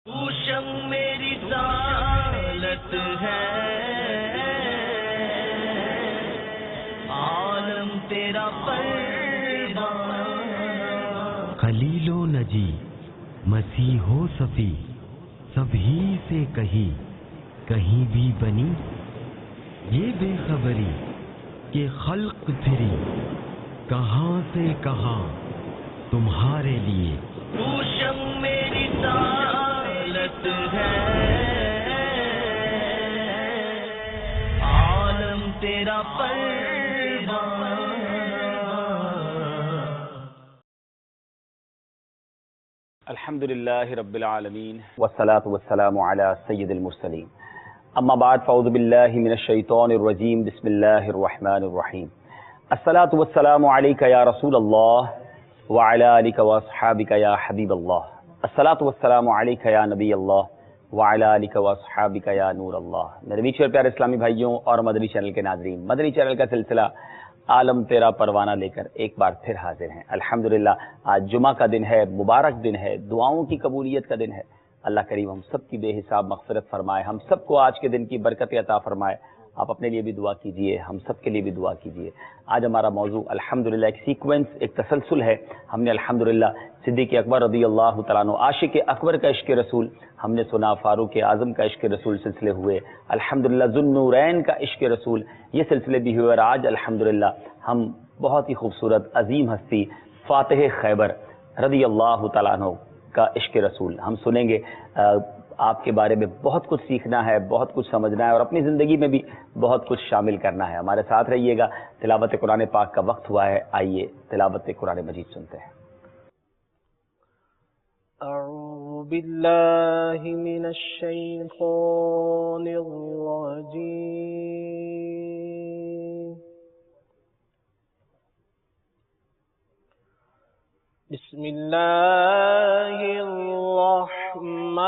پوشم میری سالت ہے، عالم تیرا پروان، خلیل و نجی مسیح و صفی سبھی سے کہیں بھی بنی یہ بے خبری کہ خلق پھری کہاں سے کہاں تمہارے لیے. پوشم میری سالت ہے، عالم تیرا پروان. الحمد للہ رب العالمین والصلاة والسلام علی سید المرسلین، اما بعد فاعوذ باللہ من الشیطان الرجیم، بسم اللہ الرحمن الرحیم. الصلاة والسلام علیک یا رسول اللہ وعلی آلک واصحابک یا حبیب اللہ. الصلاة والسلام علیک یا نبی اللہ وعلی آلک واصحابک یا نور اللہ. میرے میٹھے اور پیارے اسلامی بھائیوں اور مدنی چینل کے ناظرین، مدنی چینل کا سلسلہ عالم تیرا پروانہ لے کر ایک بار پھر حاضر ہیں. الحمدللہ آج جمعہ کا دن ہے، مبارک دن ہے، دعاؤں کی قبولیت کا دن ہے. اللہ کریم ہم سب کی بے حساب مغفرت فرمائے، ہم سب کو آج کے دن کی برکت عطا فرمائے. آپ اپنے لیے بھی دعا کیجئے، ہم سب کے لیے بھی دعا کیجئے. آج ہمارا موضوع الحمدللہ ایک سیکوینس، ایک تسلسل ہے. ہم نے الحمدللہ صدیق اکبر رضی اللہ تعالیٰ عنہ، عاشق اکبر کا عشق رسول ہم نے سنا، فاروق اعظم کا عشق رسول سلسلے ہوئے، الحمدللہ ذو النورین کا عشق رسول یہ سلسلے بھی ہوئے. اور آج الحمدللہ ہم بہت ہی خوبصورت عظیم ہستی فاتح خیبر رضی اللہ تعالیٰ عنہ کا عشق رسول ہم سنیں گے. آپ کے بارے میں بہت کچھ سیکھنا ہے، بہت کچھ سمجھنا ہے اور اپنی زندگی میں بھی بہت کچھ شامل کرنا ہے. ہمارے ساتھ رہیے گا. تلاوت قرآن پاک کا وقت ہوا ہے، آئیے تلاوت قرآن مجید سنتے ہیں. اعوذ باللہ من الشیطان الرجیم، بسم اللہ الرحمن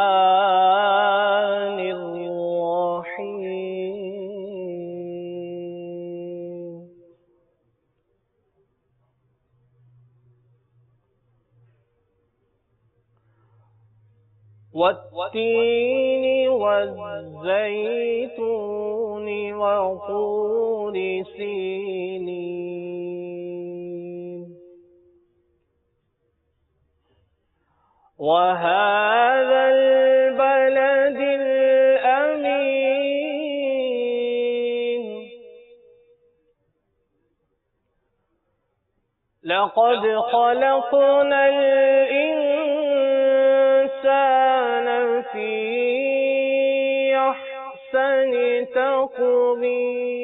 الرحیم. والتین والزیتون وطور سینین وهذا البلد الأمين لقد خلقنا الإنسان في أحسن تقويم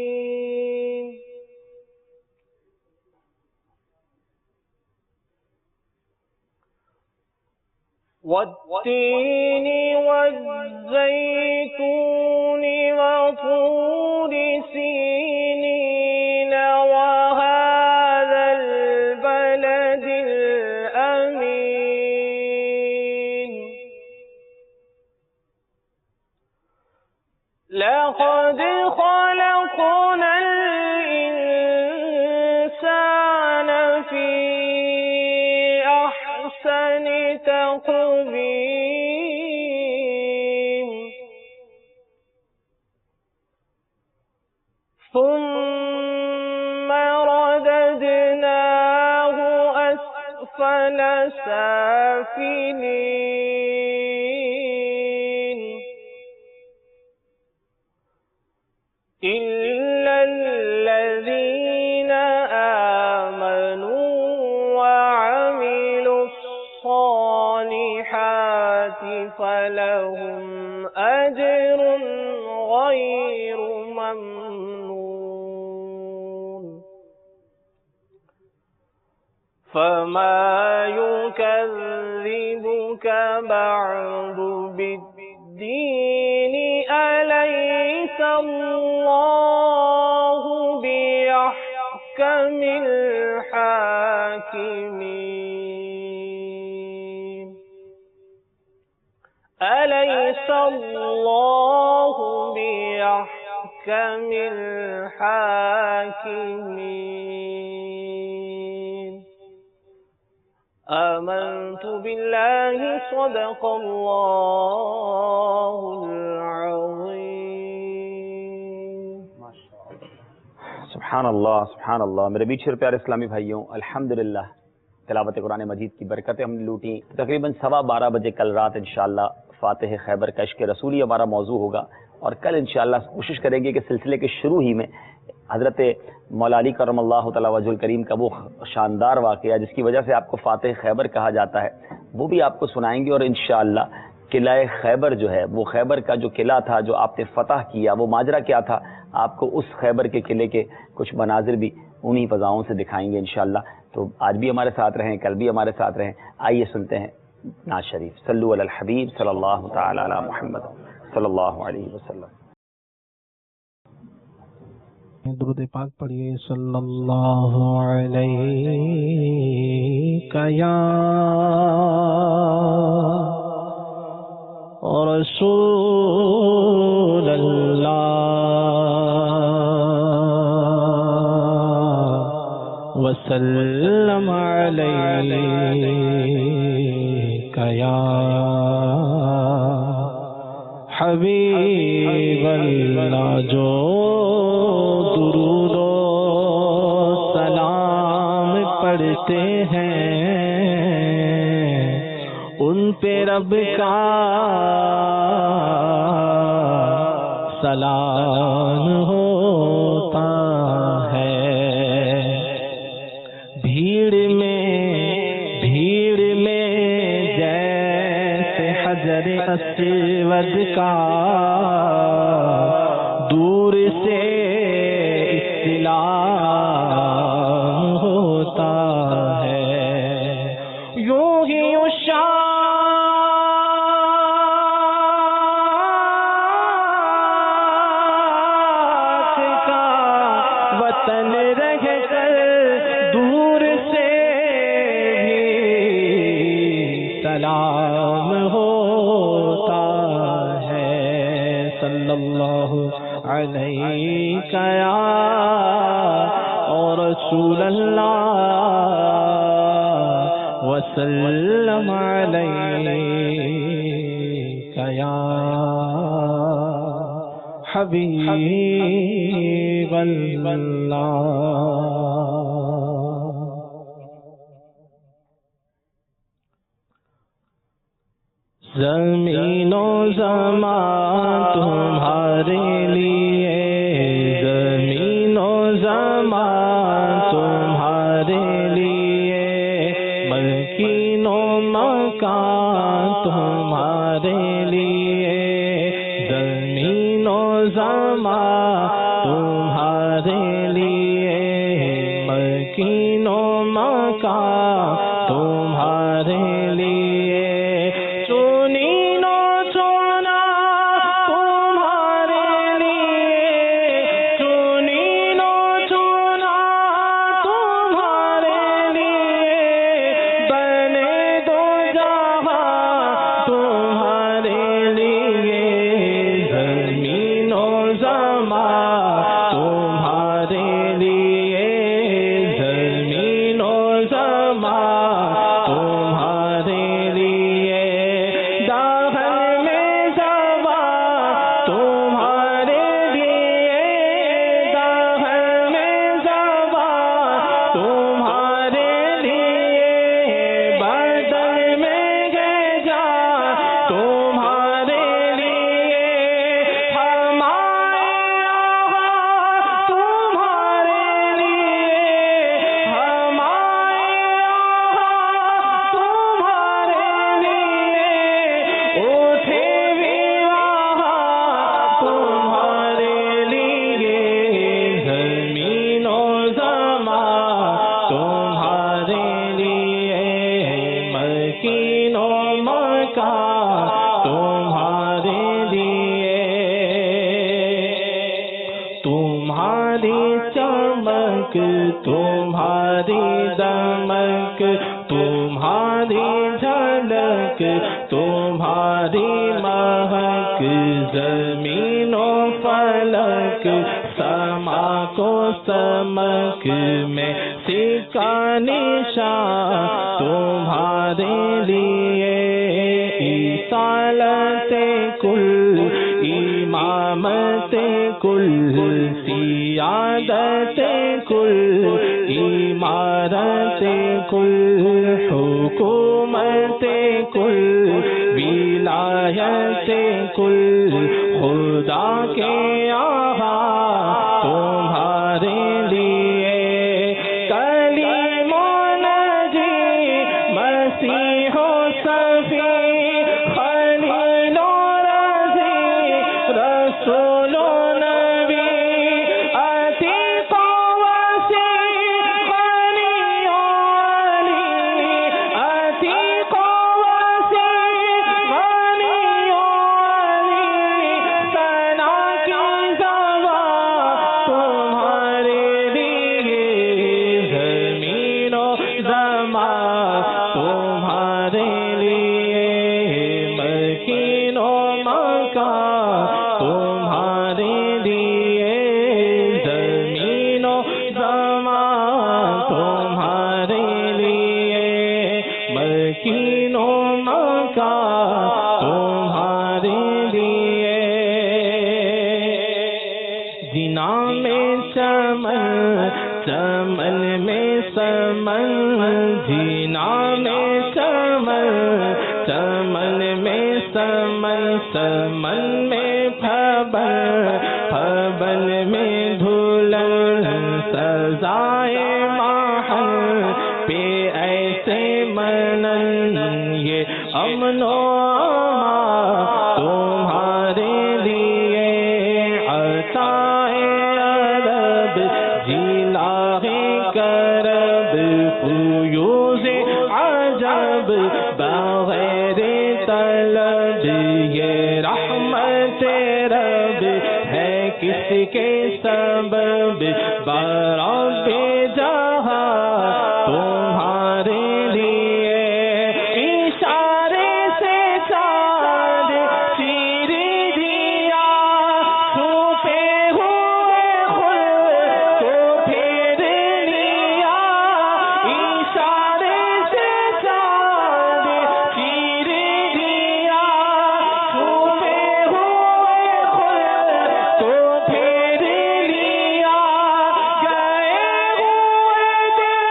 والتين والزيتون وطور سينين وهذا البلد الأمين لقد خلقنا الإنسان في أحسن تقويم ثم رددناه أسفل سافلين إلا الذين آمنوا وعملوا الصالحات فلهم أجر غير ممنون. فما يكذبك بعد بالدين أليس الله بأحكم الحاكمين. أليس الله بأحكم الحاكمين. آمنت بالله صدق الله العظيم. سبحان اللہ سبحان اللہ. میرے بیچ پیارے اسلامی بھائیوں، الحمدللہ تلاوت قرآن مجید کی برکتیں ہم نے لوٹیں. تقریباً 12:15 بجے کل رات انشاءاللہ فاتح خیبر کا عشق رسولی ہمارا موضوع ہوگا، اور کل انشاءاللہ کوشش کریں گے کہ سلسلے کے شروع ہی میں حضرت مولا علی کرم اللہ تعالی وجہ الکریم کا وہ شاندار واقعہ جس کی وجہ سے آپ کو فاتح خیبر کہا جاتا ہے، وہ بھی آپ کو سنائیں گے. اور انشاءاللہ قلعہ خیبر جو ہے، وہ خیبر کا جو قلعہ تھا جو آپ نے فتح کیا، وہ ماجرا کیا تھا، آپ کو اس خیبر کے قلعے کے کچھ مناظر بھی انہی فضاؤں سے دکھائیں گے انشاءاللہ. تو آج بھی ہمارے ساتھ رہیں، کل بھی ہمارے ساتھ رہیں. آئیے سنتے ہیں نعت شریف. صلو علی الحبیب صلی اللہ تعالی علی محمد صلی اللہ علیہ وسلم. درود پاک پڑھیے. صلی اللہ علیہ یا رسول اللہ وسلم علیک یا حبیب اللہ. جو درود و سلام پڑھتے ہیں ان پہ رب کا سلام ہوتا ہے. بھیڑ میں جیسے حجر اسود کا دور سے استلام ہوتا ہے. یوں ہی شاخ کا وطن رہ کر دور سے بھی سلام ہوتا ہے. صلی اللہ علیہ یا رسول اللہ وسلم علیک یا حبیب اللہ. زمین و زمان تمہارے لیے، زمین و زمان تمہارے لیے، ملکین و مکان تمہارے لیے، زمین و زمان تمہارے لیے، ملکین و مکان تمہارے لیے. تمہاری دمک تمہاری جھلک تمہاری مہک زمین و فلک سما کو سمک میں سکا نشان تمہاری تمہارے لیے اصالت کل امامت کل سیادت کل عمارت کل حکومت کل ولایت کل خدا کے یہاں تمہارے لیے کلیم و نجی مسیح و صفی خلیل و رضی رسول و نبی عتیق و وسیع غنی و علی عتیق و وسیع غنی و علی ثنا کی زبان تمہارے لیے زمین و زمان تمہارے لیے مکین و مکان تمہارے لیے زمین و زمان تمہارے لیے مکین و مکان تمہارے لیے جنا میں چمن چمن میں سمن جنا میں چمن چمن میں سمن سمن میں پھبل پھبل میں دھلن سزائے ماہن پہ ایسے منن یہ امن و امان تمہارے لیے عطائے ادب جلاغ کرب فیوز عجب بغیر طلب یہ رحمت رب ہے کس کے سبب برب جہاں تمہارے لیے اشارے سے چاند چیر دیا چھپے ہوئے خود کو پھیر لیا اشارے سے چاند چیر دیا چھپے ہوئے خود کو پھیر لیا گئے ہوئے دل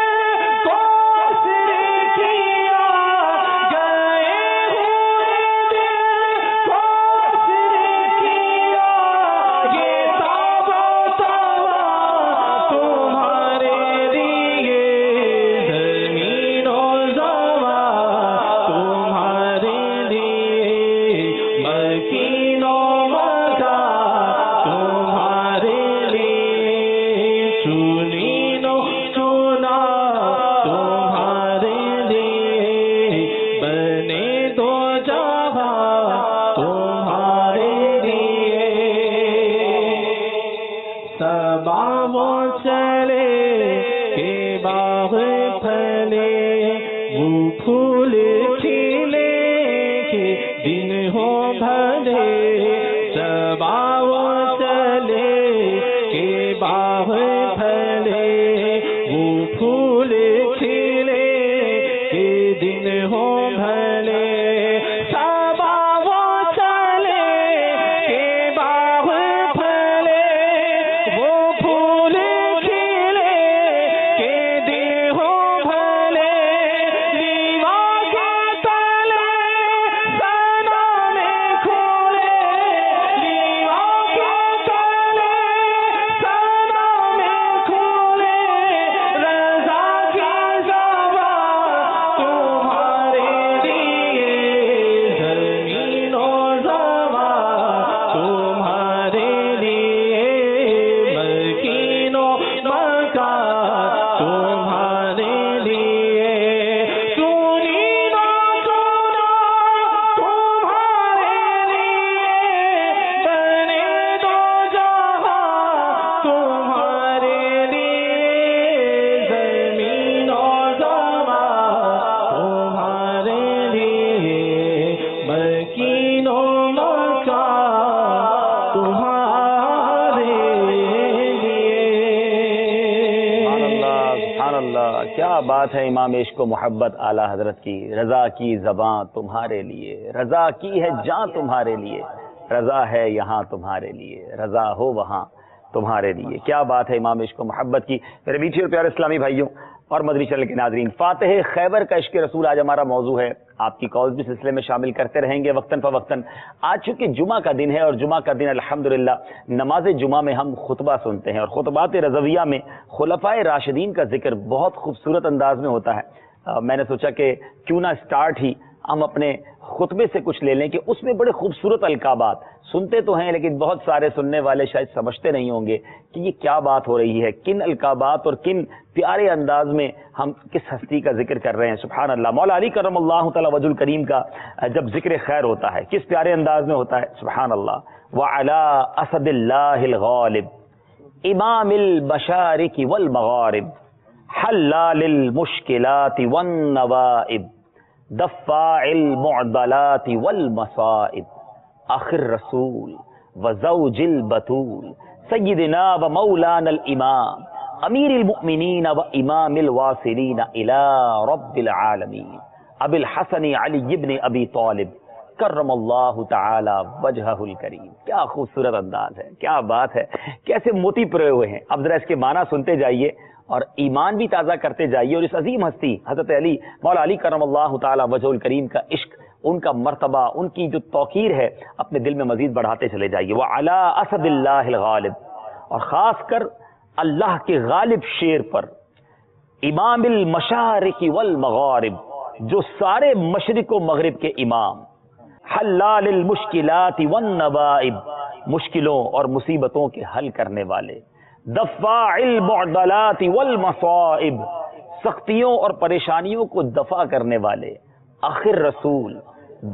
کو اسر کیا گئے ہوئے دل کو اسر کیا یہ تاب و توا تمہارے لیے زمین و زمان تمہارے لیے مکین و مکان تمہارے لیے چنین و چنا تمہارے لیے بنے دو جہاں تمہارے لیے سبا وہ چلے کہ باغ پھلے وہ پھول کھلے کہ دن ہو بھلے سبا وہ چلے کہ باغ پھلے وہ پھول کھلے کہ دن ہو بھلے سبا وہ چلے کہ باغ پھلے وہ پھول کھلے کہ دن ہو بھلے لیوا کے تلے ثنا میں کھولے لیوا کے تلے ثنا میں کھولے رضا کی زبان تمہارے لیے بات ہے امام عشق و محبت اعلیٰ حضرت کی، رضا کی زباں تمہارے لیے، رضا کی ہے جاں تمہارے لیے، رضا ہے یہاں تمہارے لیے، رضا ہو وہاں تمہارے لیے۔ کیا بات ہے امام عشق و محبت کی۔ میرے میٹھے اور پیارے اسلامی بھائیوں اور مدنی چینل کے ناظرین، فاتح خیبر کا عشق رسول آج ہمارا موضوع ہے۔ آپ کی کالز بھی سلسلے میں شامل کرتے رہیں گے وقتاً فوقتاً۔ آج چونکہ جمعہ کا دن ہے اور جمعہ کا دن الحمدللہ نماز جمعہ میں ہم خطبہ سنتے ہیں، اور خطبات رضویہ میں خلفائے راشدین کا ذکر بہت خوبصورت انداز میں ہوتا ہے۔ میں نے سوچا کہ کیوں نہ اسٹارٹ ہی ہم اپنے خطبے سے کچھ لے لیں کہ اس میں بڑے خوبصورت القابات سنتے تو ہیں، لیکن بہت سارے سننے والے شاید سمجھتے نہیں ہوں گے کہ یہ کیا بات ہو رہی ہے، کن القابات اور کن پیارے انداز میں ہم کس ہستی کا ذکر کر رہے ہیں۔ سبحان اللہ، مولا علی کرم اللہ تعالی وجہ الکریم کا جب ذکر خیر ہوتا ہے کس پیارے انداز میں ہوتا ہے۔ سبحان اللہ، وَعَلَىٰ أَسَدِ اللَّهِ الْغَالِبِ إِمَامِ الْمَشَارِقِ وَالْمَغَارِبِ حَلَّالِ الْمُشْكِلَاتِ وَالنَّوَائِبِ دفاع المعضلات والمصائب آخر رسول وزوج البتول سیدنا و مولانا الامام امیر المؤمنین و امام الواصلین الى رب العالمین ابی الحسن علی ابن ابی طالب کرم اللہ تعالی وجہہ الکریم۔ کیا خوبصورت انداز ہے، کیا بات ہے، کیسے موتی پرے ہوئے ہیں۔ اب ذرا اس کے معنی سنتے جائیے اور ایمان بھی تازہ کرتے جائیے، اور اس عظیم ہستی حضرت علی مولا علی کرم اللہ تعالی وجہ الکریم کا عشق، ان کا مرتبہ، ان کی جو توقیر ہے اپنے دل میں مزید بڑھاتے چلے جائیے۔ وَعَلَىٰ أَسَدِ اللَّهِ الْغَالِبِ، اور خاص کر اللہ کے غالب شیر پر، امام المشارق والمغارب، جو سارے مشرق و مغرب کے امام، حلال المشکلات والنوائب، مشکلوں اور مصیبتوں کے حل کرنے والے، دفاع المعضلات والمصائب، سختیوں اور پریشانیوں کو دفع کرنے والے، آخر رسول،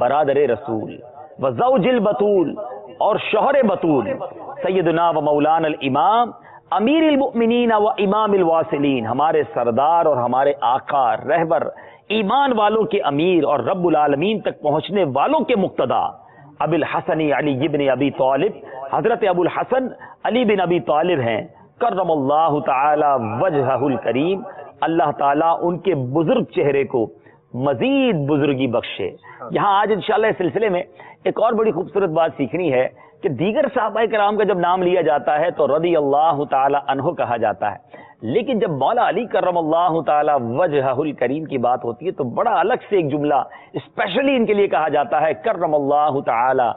برادر رسول، وزوج البتول، اور شوہر بتول، سیدنا و مولانا الامام امیر المؤمنین و امام الواصلین، ہمارے سردار اور ہمارے آقا، رہبر، ایمان والوں کے امیر اور رب العالمین تک پہنچنے والوں کے مقتدا، ابی الحسن علی ابن ابی طالب، حضرت ابو الحسن علی بن ابی طالب ہیں، کرم اللہ تعالی وجہہ الکریم، اللہ تعالیٰ ان کے بزرگ چہرے کو مزید بزرگی بخشے۔ یہاں آج انشاءاللہ اس سلسلے میں ایک اور بڑی خوبصورت بات سیکھنی ہے کہ دیگر صحابہ کرام کا جب نام لیا جاتا ہے تو رضی اللہ تعالی عنہ کہا جاتا ہے، لیکن جب مولا علی کرم اللہ تعالی وجہہ الکریم کی بات ہوتی ہے تو بڑا الگ سے ایک جملہ اسپیشلی ان کے لیے کہا جاتا ہے، کرم اللہ تعالی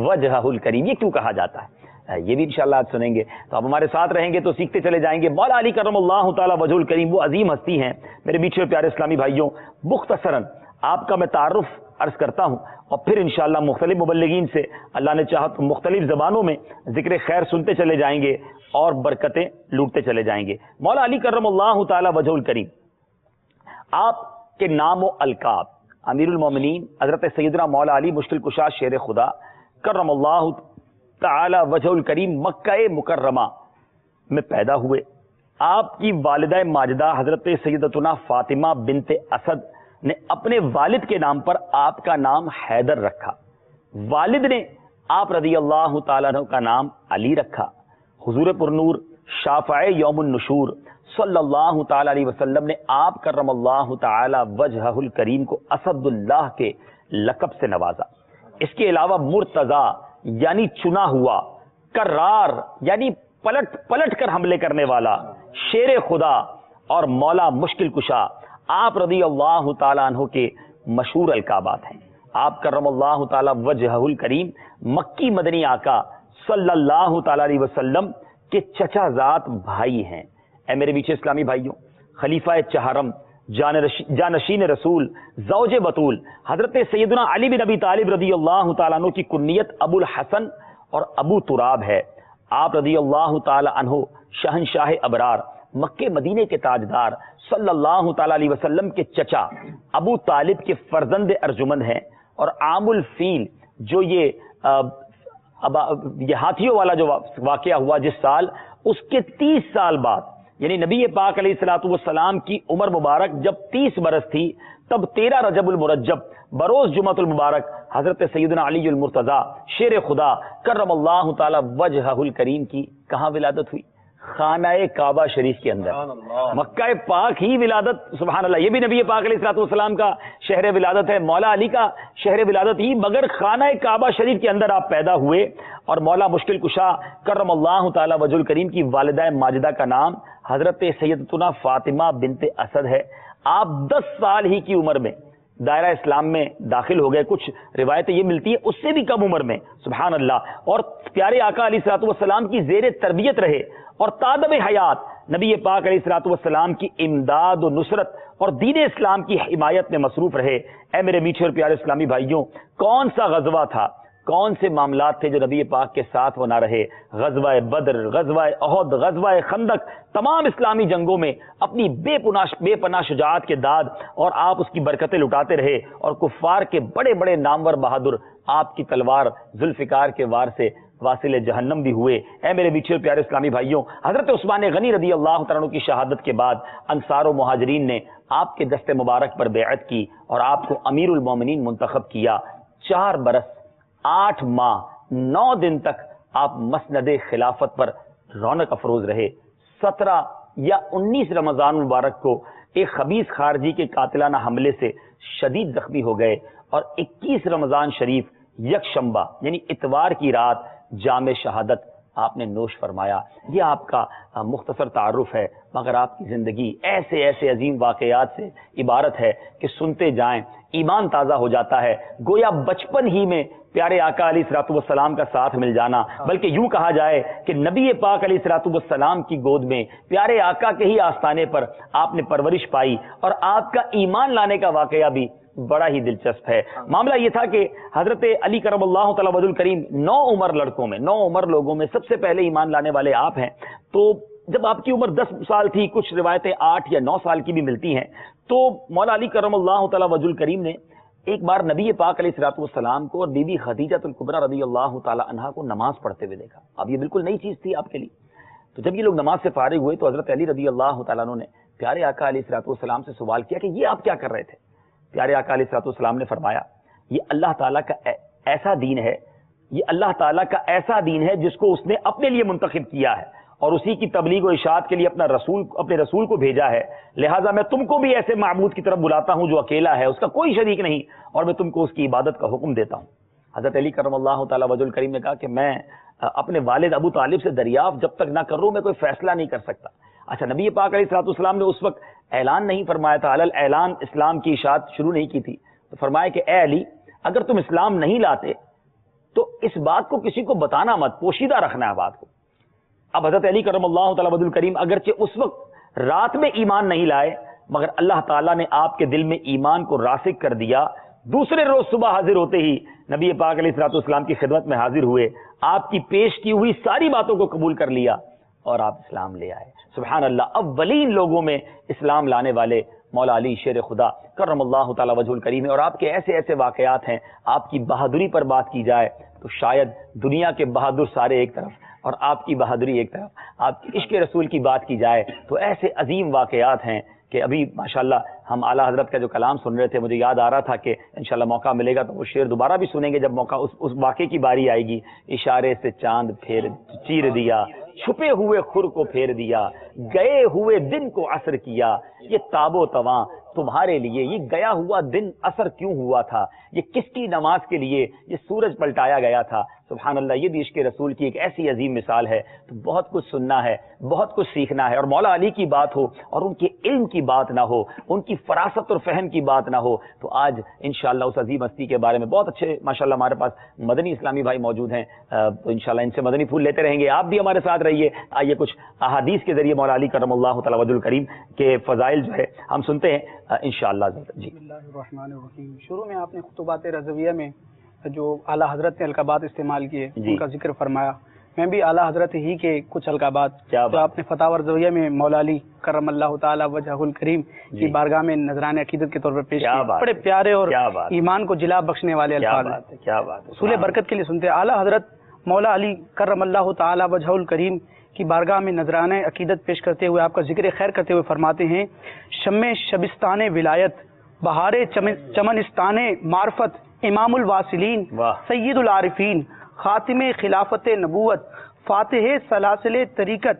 وجہہ الکریم۔ یہ کیوں کہا جاتا ہے یہ بھی انشاءاللہ آج سنیں گے، تو آپ ہمارے ساتھ رہیں گے تو سیکھتے چلے جائیں گے۔ مولا علی کرم اللہ تعالی وجہ الکریم وہ عظیم ہستی ہیں۔ میرے میٹھے اور پیارے اسلامی بھائیوں، مختصراً آپ کا میں تعارف عرض کرتا ہوں، اور پھر انشاءاللہ مختلف مبلغین سے اللہ نے چاہا تو مختلف زبانوں میں ذکر خیر سنتے چلے جائیں گے اور برکتیں لوٹتے چلے جائیں گے۔ مولا علی کرم اللہ تعالی وجہ الکریم، آپ کے نام و القاب، امیر المومنین حضرت سیدنا مولا علی مشکل کشا شیر خدا کرم اللہ تعالی وجہ الکریم مکہ مکرمہ میں پیدا ہوئے۔ آپ کی والدہ ماجدہ حضرت سیدتنا فاطمہ بنت اسد نے اپنے والد کے نام پر آپ کا نام حیدر رکھا، والد نے آپ رضی اللہ تعالیٰ عنہ کا نام علی رکھا۔ حضور پرنور شافع یوم النشور صلی اللہ تعالی علیہ وسلم نے آپ کرم اللہ تعالی وجہہ الکریم کو اسد اللہ کے لقب سے نوازا۔ اس کے علاوہ مرتضی یعنی چنا ہوا، کرار یعنی پلٹ کر حملے کرنے والا، شیر خدا اور مولا مشکل کشا آپ رضی اللہ تعالیٰ عنہ کے مشہور القابات ہیں۔ آپ کرم اللہ تعالی وجہہ الکریم مکی مدنی آقا صلی اللہ تعالی علیہ وسلم کے چچا زاد بھائی ہیں۔ اے میرے میٹھے اسلامی بھائیوں، خلیفہ چہارم، جانشین رسول، زوج بطول حضرت سیدنا علی بن ابی طالب رضی اللہ تعالیٰ عنہ کی کنیت ابو الحسن اور ابو تراب ہے۔ آپ رضی اللہ تعالی عنہ شہنشاہ ابرار، مکہ مدینے کے تاجدار صلی اللہ تعالی علیہ وسلم کے چچا ابو طالب کے فرزند ارجمند ہیں، اور عام الفیل جو یہ ہاتھیوں والا جو واقعہ ہوا جس سال، اس کے 30 سال بعد یعنی نبی پاک علیہ الصلوۃ والسلام کی عمر مبارک جب 30 برس تھی، تب 13 رجب المرجب بروز جمعۃ المبارک حضرت سیدنا علی المرتضیٰ شیر خدا کرم اللہ تعالی وجہہ الکریم کی کہاں ولادت ہوئی؟ خانہ کعبہ شریف کے اندر. مکہ پاک ہی ولادت، سبحان اللہ، یہ بھی نبی پاک علیہ الصلوۃ والسلام کا شہر ولادت ہے، مولا علی کا شہر ولادت ہی، مگر خانہ کعبہ شریف کے اندر آپ پیدا ہوئے. اور مولا مشکل کشا کرم اللہ تعالی وجہ الکریم کی والدہ ماجدہ کا نام حضرت سیدتنا فاطمہ بنت اسد ہے. آپ 10 سال ہی کی عمر میں دائرہ اسلام میں داخل ہو گئے. کچھ روایتیں یہ ملتی ہیں اس سے بھی کم عمر میں، سبحان اللہ. اور پیارے آقا علیہ الصلوۃ والسلام کی زیر تربیت رہے اور تادب حیات نبی پاک علیہ الصلوۃ والسلام کی امداد و نصرت اور دین اسلام کی حمایت میں مصروف رہے. اے میرے میٹھے اور پیارے اسلامی بھائیوں، کون سا غزوہ تھا، کون سے معاملات تھے جو نبی پاک کے ساتھ وہ نہ رہے؟ غزوہ بدر، غزوہ احد، غزوہ خندق، تمام اسلامی جنگوں میں اپنی بے پناہ شجاعت کے داد اور آپ اس کی برکتیں لٹاتے رہے. اور کفار کے بڑے بڑے نامور بہادر آپ کی تلوار ذوالفقار کے وار سے واصل جہنم بھی ہوئے. اے میرے میٹھے اور پیارے اسلامی بھائیوں، حضرت عثمان غنی رضی اللہ تعالیٰ عنہ کی شہادت کے بعد انصار و مہاجرین نے آپ کے دست مبارک پر بیعت کی اور آپ کو امیر المومنین منتخب کیا. 4 برس 8 ماہ 9 دن تک آپ مسند خلافت پر رونق افروز رہے. 17 یا 19 رمضان مبارک کو ایک خبیث خارجی کے قاتلانہ حملے سے شدید زخمی ہو گئے اور 21 رمضان شریف یکشنبہ یعنی اتوار کی رات جام شہادت آپ نے نوش فرمایا. یہ آپ کا مختصر تعارف ہے، مگر آپ کی زندگی ایسے ایسے عظیم واقعات سے عبارت ہے کہ سنتے جائیں ایمان تازہ ہو جاتا ہے. گویا بچپن ہی میں پیارے آقا علیہ الصلوۃ والسلام کا ساتھ مل جانا، بلکہ یوں کہا جائے کہ نبی پاک علیہ الصلوۃ والسلام کی گود میں پیارے آقا کے ہی آستانے پر آپ نے پرورش پائی. اور آپ کا ایمان لانے کا واقعہ بھی بڑا ہی دلچسپ ہے. معاملہ یہ تھا کہ حضرت علی کرم اللہ تعالی وجہ الکریم 9 عمر لڑکوں میں، 9 عمر لوگوں میں سب سے پہلے ایمان لانے والے آپ ہیں. تو جب آپ کی عمر 10 سال تھی، کچھ روایتیں 8 یا 9 سال کی بھی ملتی ہیں، تو مولا علی کرم اللہ تعالی وجہ الکریم نے ایک بار نبی پاک علیہ الصلوۃ والسلام کو اور بی بی خدیجہ الکبریٰ رضی اللہ تعالی عنہا کو نماز پڑھتے ہوئے دیکھا. اب یہ بالکل نئی چیز تھی آپ کے لیے. تو جب یہ لوگ نماز سے فارغ ہوئے تو حضرت علی رضی اللہ تعالیٰ عنہ نے پیارے آقا علیہ الصلوۃ والسلام سے سوال کیا کہ یہ آپ کیا کر رہے تھے؟ پیارے آقا علیہ الصلوۃ والسلام نے فرمایا، یہ اللہ تعالیٰ کا ایسا دین ہے، یہ اللہ تعالیٰ کا ایسا دین ہے جس کو اس نے اپنے لیے منتخب کیا ہے اور اسی کی تبلیغ و اشاعت کے لیے اپنے رسول کو بھیجا ہے. لہٰذا میں تم کو بھی ایسے معبود کی طرف بلاتا ہوں جو اکیلا ہے، اس کا کوئی شریک نہیں، اور میں تم کو اس کی عبادت کا حکم دیتا ہوں. حضرت علی کرم اللہ تعالیٰ وجہ الکریم نے کہا کہ میں اپنے والد ابو طالب سے دریافت جب تک نہ کروں میں کوئی فیصلہ نہیں کر سکتا. اچھا، نبی پاک علیہ الصلوۃ والسلام نے اس وقت اعلان نہیں فرمایا تھا، علل اعلان اسلام کی اشاعت شروع نہیں کی تھی. تو فرمایا کہ اے علی، اگر تم اسلام نہیں لاتے تو اس بات کو کسی کو بتانا مت، پوشیدہ رکھنا ہے بات کو. اب حضرت علی کرم اللہ تعالیٰ وجہ الکریم اگرچہ اس وقت رات میں ایمان نہیں لائے، مگر اللہ تعالیٰ نے آپ کے دل میں ایمان کو راسخ کر دیا. دوسرے روز صبح حاضر ہوتے ہی نبی پاک علیہ الصلوۃ والسلام کی خدمت میں حاضر ہوئے، آپ کی پیش کی ہوئی ساری باتوں کو قبول کر لیا اور آپ اسلام لے آئے. سبحان اللہ، اولین لوگوں میں اسلام لانے والے مولا علی شیر خدا کرم اللہ تعالیٰ وجہ الکریم. اور آپ کے ایسے ایسے واقعات ہیں. آپ کی بہادری پر بات کی جائے تو شاید دنیا کے بہادر سارے ایک طرف اور آپ کی بہادری ایک طرف. آپ کی عشق رسول کی بات کی جائے تو ایسے عظیم واقعات ہیں کہ ابھی ماشاءاللہ ہم اعلیٰ حضرت کا جو کلام سن رہے تھے، مجھے یاد آ رہا تھا کہ انشاءاللہ موقع ملے گا تو وہ شعر دوبارہ بھی سنیں گے جب موقع اس واقعے کی باری آئے گی. اشارے سے چاند چیر دیا، چھپے ہوئے خور کو پھیر دیا، گئے ہوئے دن کو عصر کیا، یہ تاب و تواں تمہارے لیے، یہ گیا ہوا دن عصر کیوں ہوا تھا، یہ کس کی نماز کے لیے یہ سورج پلٹایا گیا تھا. سبحان اللہ، یہ بھی عشق رسول کی ایک ایسی عظیم مثال ہے. تو بہت کچھ سننا ہے، بہت کچھ سیکھنا ہے. اور مولا علی کی بات ہو اور ان کے علم کی بات نہ ہو، ان کی فراست اور فہم کی بات نہ ہو، تو آج انشاءاللہ اس عظیم ہستی کے بارے میں بہت اچھے ماشاءاللہ ہمارے پاس مدنی اسلامی بھائی موجود ہیں. تو انشاءاللہ ان سے مدنی پھول لیتے رہیں گے. آپ بھی ہمارے ساتھ رہیے. آئیے کچھ احادیث کے ذریعے مولا علی کرم اللہ تعالی وجہ الکریم کے فضائل جو ہے ہم سنتے ہیں انشاءاللہ. جی بسم اللہ الرحمن الرحیم. شروع میں آپ نے خطبات رضویہ میں جو اعلیٰ حضرت نے القابات استعمال کیے ان کا ذکر فرمایا. میں بھی اعلیٰ حضرت ہی کے کچھ القابات جو آپ نے فتاوی رضویہ میں مولا علی کرم اللہ تعالی وجہ الکریم کی بارگاہ میں نذران عقیدت کے طور پر پیش کیے، بڑے پیارے اور ایمان کو جلا بخشنے والے الفاظ ہیں. کیا بات ہے، اصول برکت کے لیے سنتے ہیں. اعلیٰ حضرت مولا علی کرم اللہ تعالی وجہ الکریم کی بارگاہ میں نذرانہ عقیدت پیش کرتے ہوئے، آپ کا ذکر خیر کرتے ہوئے فرماتے ہیں، شمع شبستان ولایت، بہار چمنستان معرفت، امام الواصلین، سید العارفین، خاتم خلافت نبوت، فاتح سلاسل طریقت،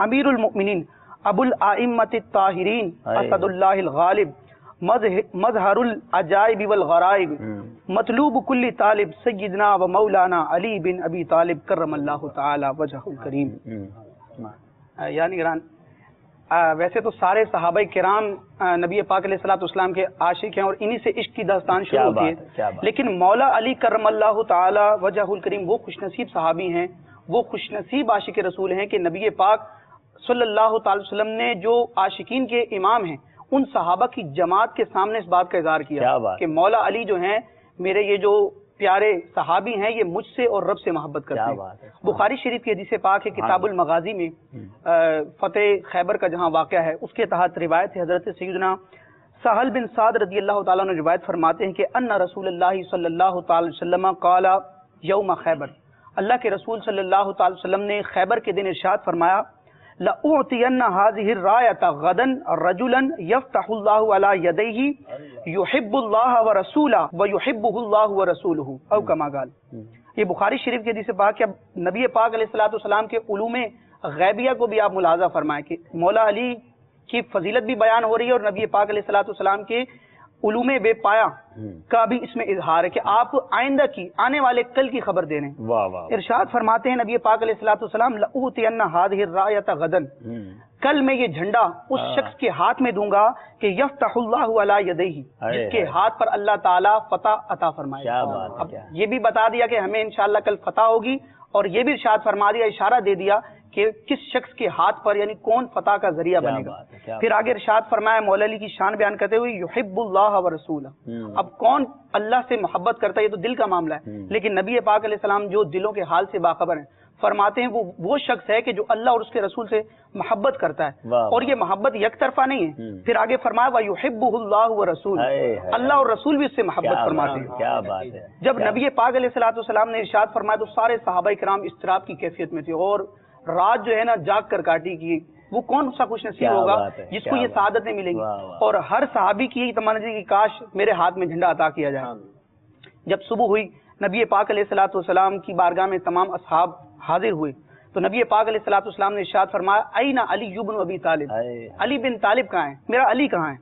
امیر المؤمنین ابو الائمۃ الطاہرین اسد اللہ الغالب مظہر العجائب والغرائب مطلوب کل طالب سیدنا و مولانا علی بن ابی طالب کرم اللہ تعالی وجہ الکریم. یعنی ایران ویسے تو سارے صحابہ کرام نبی پاک علیہ الصلوۃ والسلام کے عاشق ہیں اور انہی سے عشق کی داستان شروع ہوتی ہے، لیکن مولا علی کرم اللہ تعالی وجہ الکریم وہ خوش نصیب صحابی ہیں، وہ خوش نصیب عاشق رسول ہیں کہ نبی پاک صلی اللہ تعالی وسلم نے جو عاشقین کے امام ہیں ان صحابہ کی جماعت کے سامنے اس بات کا اظہار کیا کہ مولا علی جو ہیں میرے یہ جو پیارے صحابی ہیں یہ مجھ سے اور رب سے محبت کرتے ہیں. بخاری شریف کی حدیث پاک ہے کتاب المغازی میں فتح خیبر کا جہاں واقعہ ہے اس کے تحت روایت ہے حضرت سیدنا سہل بن سعد رضی اللہ تعالیٰ عنہ روایت فرماتے ہیں کہ ان رسول اللہ صلی اللہ تعالی وسلم قال یوم خیبر، اللہ کے رسول صلی اللہ تعالی وسلم نے خیبر کے دن ارشاد فرمایا لَأُعْطِيَنَّ هَذِهِ الرَّايَةَ غَدًا رَجُلًا يَفْتَحُ اللَّهُ عَلَى يَدَيْهِ يُحِبُّ اللَّهَ وَرَسُولَهُ وَيُحِبُّهُ اللَّهُ وَرَسُولُهُ او كما قال. یہ بخاری شریف کی حدیث پاک کہ نبی پاک علیہ الصلوۃ والسلام کے علوم غیبیہ کو بھی آپ ملاحظہ فرمائیں کہ مولا علی کی فضیلت بھی بیان ہو رہی ہے اور نبی پاک علیہ الصلوۃ والسلام کے علوم بے پایا کا بھی اس میں اظہار ہے کہ آپ آئندہ کی آنے والے کل کی خبر دے رہے ہیں. ارشاد فرماتے ہیں نبی پاک علیہ الصلوۃ والسلام لَأُوتِيَنَّ هَذِهِ الرَّايَةَ غَدًا، کل میں یہ جھنڈا اس شخص کے ہاتھ میں دوں گا کہ یفتح اللہ علی یدیہ، جس کے ہاتھ پر اللہ تعالیٰ فتح عطا فرمائے. اب یہ بھی بتا دیا کہ ہمیں انشاءاللہ کل فتح ہوگی اور یہ بھی ارشاد فرما دیا، اشارہ دے دیا کہ کس شخص کے ہاتھ پر یعنی کون فتح کا ذریعہ بنے گا. پھر آگے ارشاد فرمایا مولا علی کی شان بیان کرتے ہوئے یحب اللہ ورسولہ. اب کون اللہ سے محبت کرتا ہے یہ تو دل کا معاملہ ہے، لیکن نبی پاک علیہ السلام جو دلوں کے حال سے باخبر ہیں فرماتے ہیں وہ شخص ہے کہ جو اللہ اور اس کے رسول سے محبت کرتا ہے اور یہ محبت یک طرفہ نہیں ہے. پھر آگے فرمایا وَيُحِبُّهُ اللَّهُ وَرَسُولُهُ، اللہ اور رسول بھی اس سے محبت فرماتے ہیں. کیا بات ہے. جب نبی پاک علیہ الصلوۃ والسلام نے ارشاد فرمایا تو سارے صحابہ کرام اضطراب کی کیفیت میں تھے اور رات جو ہے نا جاگ کر کاٹی کی. وہ کون سا خوش نصیب ہوگا جس کو یہ سعادتیں ملیں گی. اور ہر صحابی کی یہی تمنا تھی کہ کاش میرے ہاتھ میں جھنڈا عطا کیا جائے. جب صبح ہوئی نبی پاک علیہ الصلوۃ والسلام کی بارگاہ میں تمام اصحاب حاضر ہوئے تو نبی پاک علیہ الصلوۃ والسلام نے ارشاد فرمایا این علی بن ابی طالب، علی بن طالب کہاں ہے، میرا علی کہاں ہے.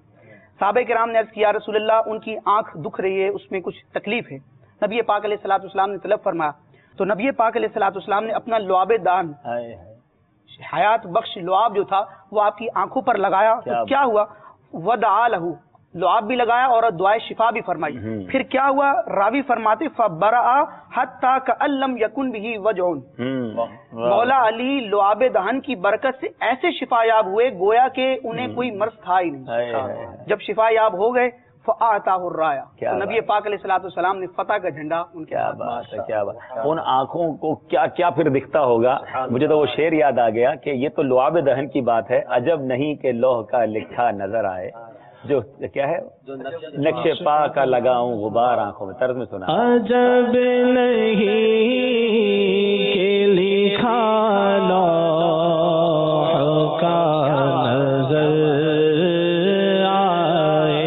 صحابہ کرام نے عرض کیا رسول اللہ ان کی آنکھ دکھ رہی ہے، اس میں کچھ تکلیف ہے. نبی پاک علیہ الصلوۃ والسلام نے طلب فرمایا تو نبی پاک علیہ الصلوۃ والسلام نے اپنا لعاب دان حیات بخش لعاب جو تھا وہ آپ کی آنکھوں پر لگایا تو کیا ہوا ودعا لہو، لعاب بھی لگایا اور دعائے شفا بھی فرمائی. پھر کیا ہوا راوی فرماتے فبرأ حتی کأن لم یکن بہ وجع، مولا علی لعاب دہن کی برکت سے ایسے شفا یاب ہوئے گویا کہ انہیں کوئی مرض تھا ہی نہیں. جب شفا یاب ہو گئے فآتاہ الرایا، تو نبی پاک علیہ الصلوۃ والسلام نے فتح کا جھنڈا ان کے کیا بات ہے. کیا بات. ان آنکھوں کو کیا کیا پھر دکھتا ہوگا. مجھے تو وہ شعر یاد آ گیا کہ یہ تو لعاب دہن کی بات ہے، عجب نہیں کہ لوح کا لکھا نظر آئے، جو کیا ہے نقش پا کا لگاؤں غبار آنکھوں میں. طرز میں سنا عجب نہیں کہ لکھا لوح کا نظر آئے،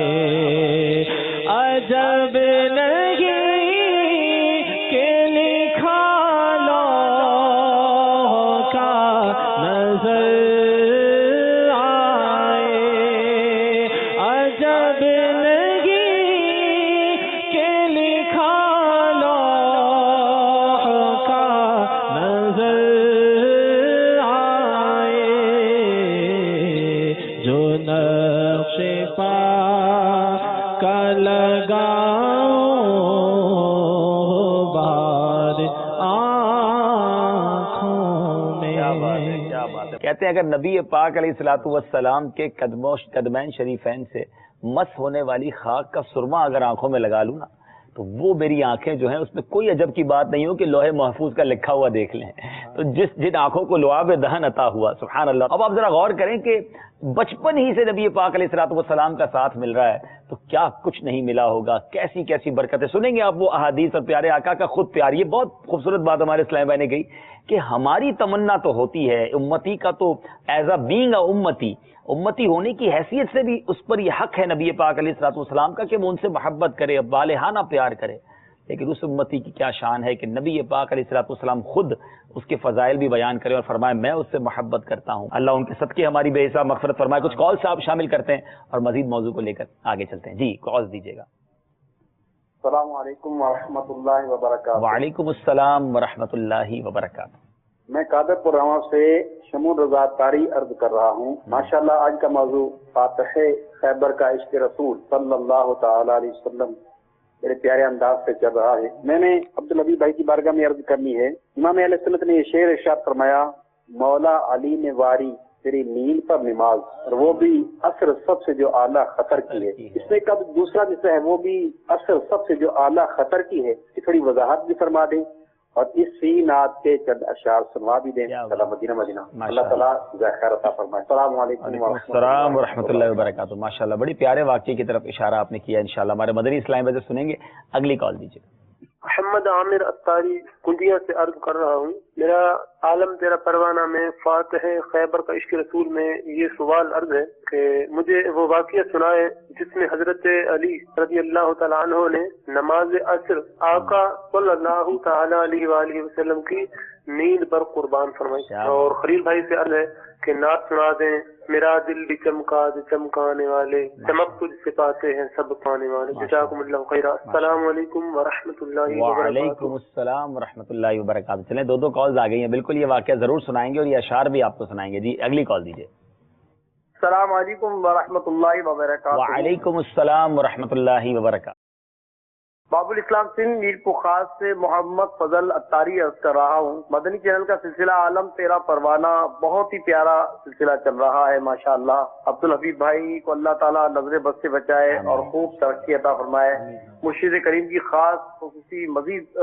عجب نہیں کہ لکھا لوح کا نظر کہتے ہیں اگر نبی پاک علیہ الصلوۃ والسلام کے قدمین شریفین سے مس ہونے والی خاک کا سرما اگر آنکھوں میں لگا لوں نا تو وہ میری آنکھیں جو ہیں اس میں کوئی عجب کی بات نہیں ہو کہ لوح محفوظ کا لکھا ہوا دیکھ لیں. تو جن آنکھوں کو لعاب دہن عطا ہوا سبحان اللہ. اب آپ ذرا غور کریں کہ بچپن ہی سے نبی پاک علیہ الصلوۃ والسلام کا ساتھ مل رہا ہے تو کیا کچھ نہیں ملا ہوگا. کیسی کیسی برکتیں سنیں گے آپ وہ احادیث اور پیارے آقا کا خود پیار. یہ بہت خوبصورت بات ہمارے اسلام بھائی نے کہی کہ ہماری تمنا تو ہوتی ہے امتی کا، تو ایز اے بینگ اے امتی ہونے کی حیثیت سے بھی اس پر یہ حق ہے نبی پاک علیہ الصلوۃ والسلام کا کہ وہ ان سے محبت کرے، بالہانہ پیار کرے. لیکن اس امتی کی کیا شان ہے کہ نبی پاک علیہ الصلوۃ والسلام خود اس کے فضائل بھی بیان کرے اور فرمائے میں اس سے محبت کرتا ہوں. اللہ ان کے صدقے ہماری بے حساب مغفرت فرمائے. کچھ کالز آپ شامل کرتے ہیں اور مزید موضوع کو لے کر آگے چلتے ہیں. جی کالز دیجیے گا. السلام علیکم ورحمۃ اللہ وبرکاتہ. وعلیکم السلام ورحمۃ اللہ وبرکاتہ. میں قادر پور رواں سے شمول رضا تاری عرض کر رہا ہوں. ماشاءاللہ آج کا موضوع فاتح خیبر کا عشق رسول صلی اللہ تعالی علیہ وسلم بڑے پیارے انداز سے چل رہا ہے. میں نے عبدالحبیب بھائی کی بارگاہ میں عرض کرنی ہے. امام اہل سنت نے یہ شعر ارشاد فرمایا مولا علی نے واری تیری نیند پر نماز اور وہ بھی عصر سب سے جو اعلیٰ خطر کی ہے. اس میں کب دوسرا جسا ہے وہ بھی عصر سب سے جو اعلیٰ خطر کی ہے اس کی تھوڑی وضاحت بھی فرما دیں اور اس سی نعت کے چند اشعار سنوا بھی دیں. مدینہ مدینہ اللہ تعالیٰ خیر عطا فرمائے. السلام علیکم السلام ورحمۃ اللہ وبرکاتہ. ماشاءاللہ بڑی پیارے واقعے کی طرف اشارہ آپ نے کیا. انشاءاللہ ہمارے مدنی اسلامی وجہ سنیں گے. اگلی کال دیجیے. محمد عامر اتاری کنڈیا سے عرض کر رہا ہوں. میرا عالم تیرا پروانہ میں فاتح خیبر کا عشق رسول میں یہ سوال عرض ہے کہ مجھے وہ واقعہ سنائے جس میں حضرت علی رضی اللہ تعالیٰ عنہ نے نماز عصر آقا صلی اللہ تعالی علیہ وآلہ وسلم کی نیند پر قربان فرمائی. اور خلیل بھائی سے عرض ہے کہ نعت سنا دیں میرا دل بھی چمکا جو چمکانے والے چمک تجھ سے پاتے ہیں سب پانے والے. جزاکم اللہ خیرا. السلام علیکم ورحمۃ اللہ وبرکاتہ. وعلیکم السلام ورحمۃ اللہ وبرکاتہ. چلیں دو کالز آ گئی ہیں. بالکل یہ واقعہ ضرور سنائیں گے اور یہ اشعار بھی آپ کو سنائیں گے. جی اگلی کال دیجیے. السلام علیکم ورحمۃ اللہ وبرکاتہ. وعلیکم السلام ورحمۃ اللہ وبرکاتہ. باب الاسلام سندھ میر کو خاص سے محمد فضل اتاری عرض کر رہا ہوں. مدنی چینل کا سلسلہ عالم تیرا پروانہ بہت ہی پیارا سلسلہ چل رہا ہے ماشاءاللہ. عبدالحبیب بھائی کو اللہ تعالیٰ نظر بد سے بچائے اور خوب ترقی عطا فرمائے. مرشد کریم کی خاص خصوصی مزید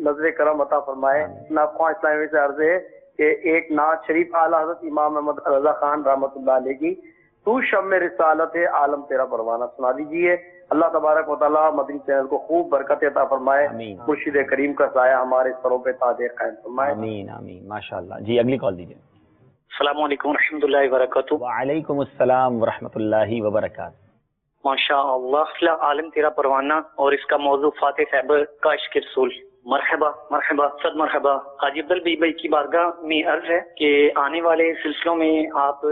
نظر کرم عطا فرمائے. ناخواں اسلامی سے عرض ہے کہ ایک نعت شریف اعلیٰ حضرت امام محمد رضا خان رحمۃ اللہ علیہ کی تو شم رسالت ہے عالم تیرا پروانہ سنا دیجیے. اللہ تبارک و تعالیٰ مدنی چینل کو خوب برکت عطا فرمائے. مرشد کریم کا سایہ ہمارے سروں پہ تاج قائم فرمائے. آمین آمین ماشاءاللہ. جی اگلی کال دیجیے. السلام علیکم ورحمۃ اللہ وبرکاتہ. وعلیکم السلام ورحمۃ اللہ وبرکاتہ. ماشاء اللہ عالم تیرا پروانہ اور اس کا موضوع فاتح خیبر کا عشق رسول. مرحبا مرحبا صد مرحبا. حاجی عبدالحبیب بھائی کی بارگاہ میں عرض ہے کہ آنے والے سلسلوں میں آپ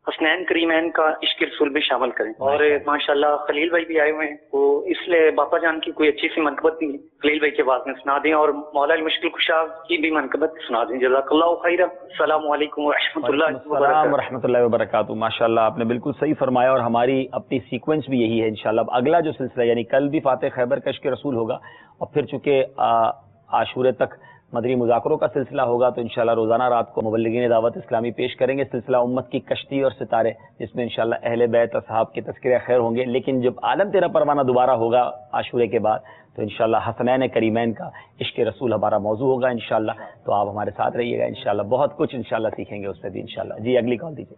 حسنین کریمین کا عشق رسول بھی شامل کریں. اور ماشاءاللہ خلیل بھائی بھی آئے ہوئے ہیں وہ اس لیے باپا جان کی کوئی اچھی سی منقبت بھی خلیل بھائی کے بعد میں سنا دیں اور مولا المشکل کشا کی بھی منقبت سنا دیں. جزاک اللہ خیر. السلام علیکم ورحمۃ اللہ وبرکاتہ. ورحمۃ اللہ وبرکاتہ. ماشاءاللہ آپ نے بالکل صحیح فرمایا اور ہماری اپنی سیکوینس بھی یہی ہے انشاءاللہ. اب اگلا جو سلسلہ یعنی کل بھی فاتح خیبر کا عشق رسول ہوگا اور پھر چونکہ عاشورے تک مدنی مذاکروں کا سلسلہ ہوگا تو انشاءاللہ روزانہ رات کو مبلغین دعوت اسلامی پیش کریں گے سلسلہ امت کی کشتی اور ستارے جس میں انشاءاللہ اہل بیت اصحاب کے تذکرے خیر ہوں گے. لیکن جب عالم تیرا پروانہ دوبارہ ہوگا عاشورے کے بعد تو انشاءاللہ حسنین کریمین کا عشق رسول ہمارا موضوع ہوگا انشاءاللہ. تو آپ ہمارے ساتھ رہیے گا انشاءاللہ. بہت کچھ انشاءاللہ سیکھیں گے اس سے بھی انشاءاللہ. جی اگلی کال دیجیے.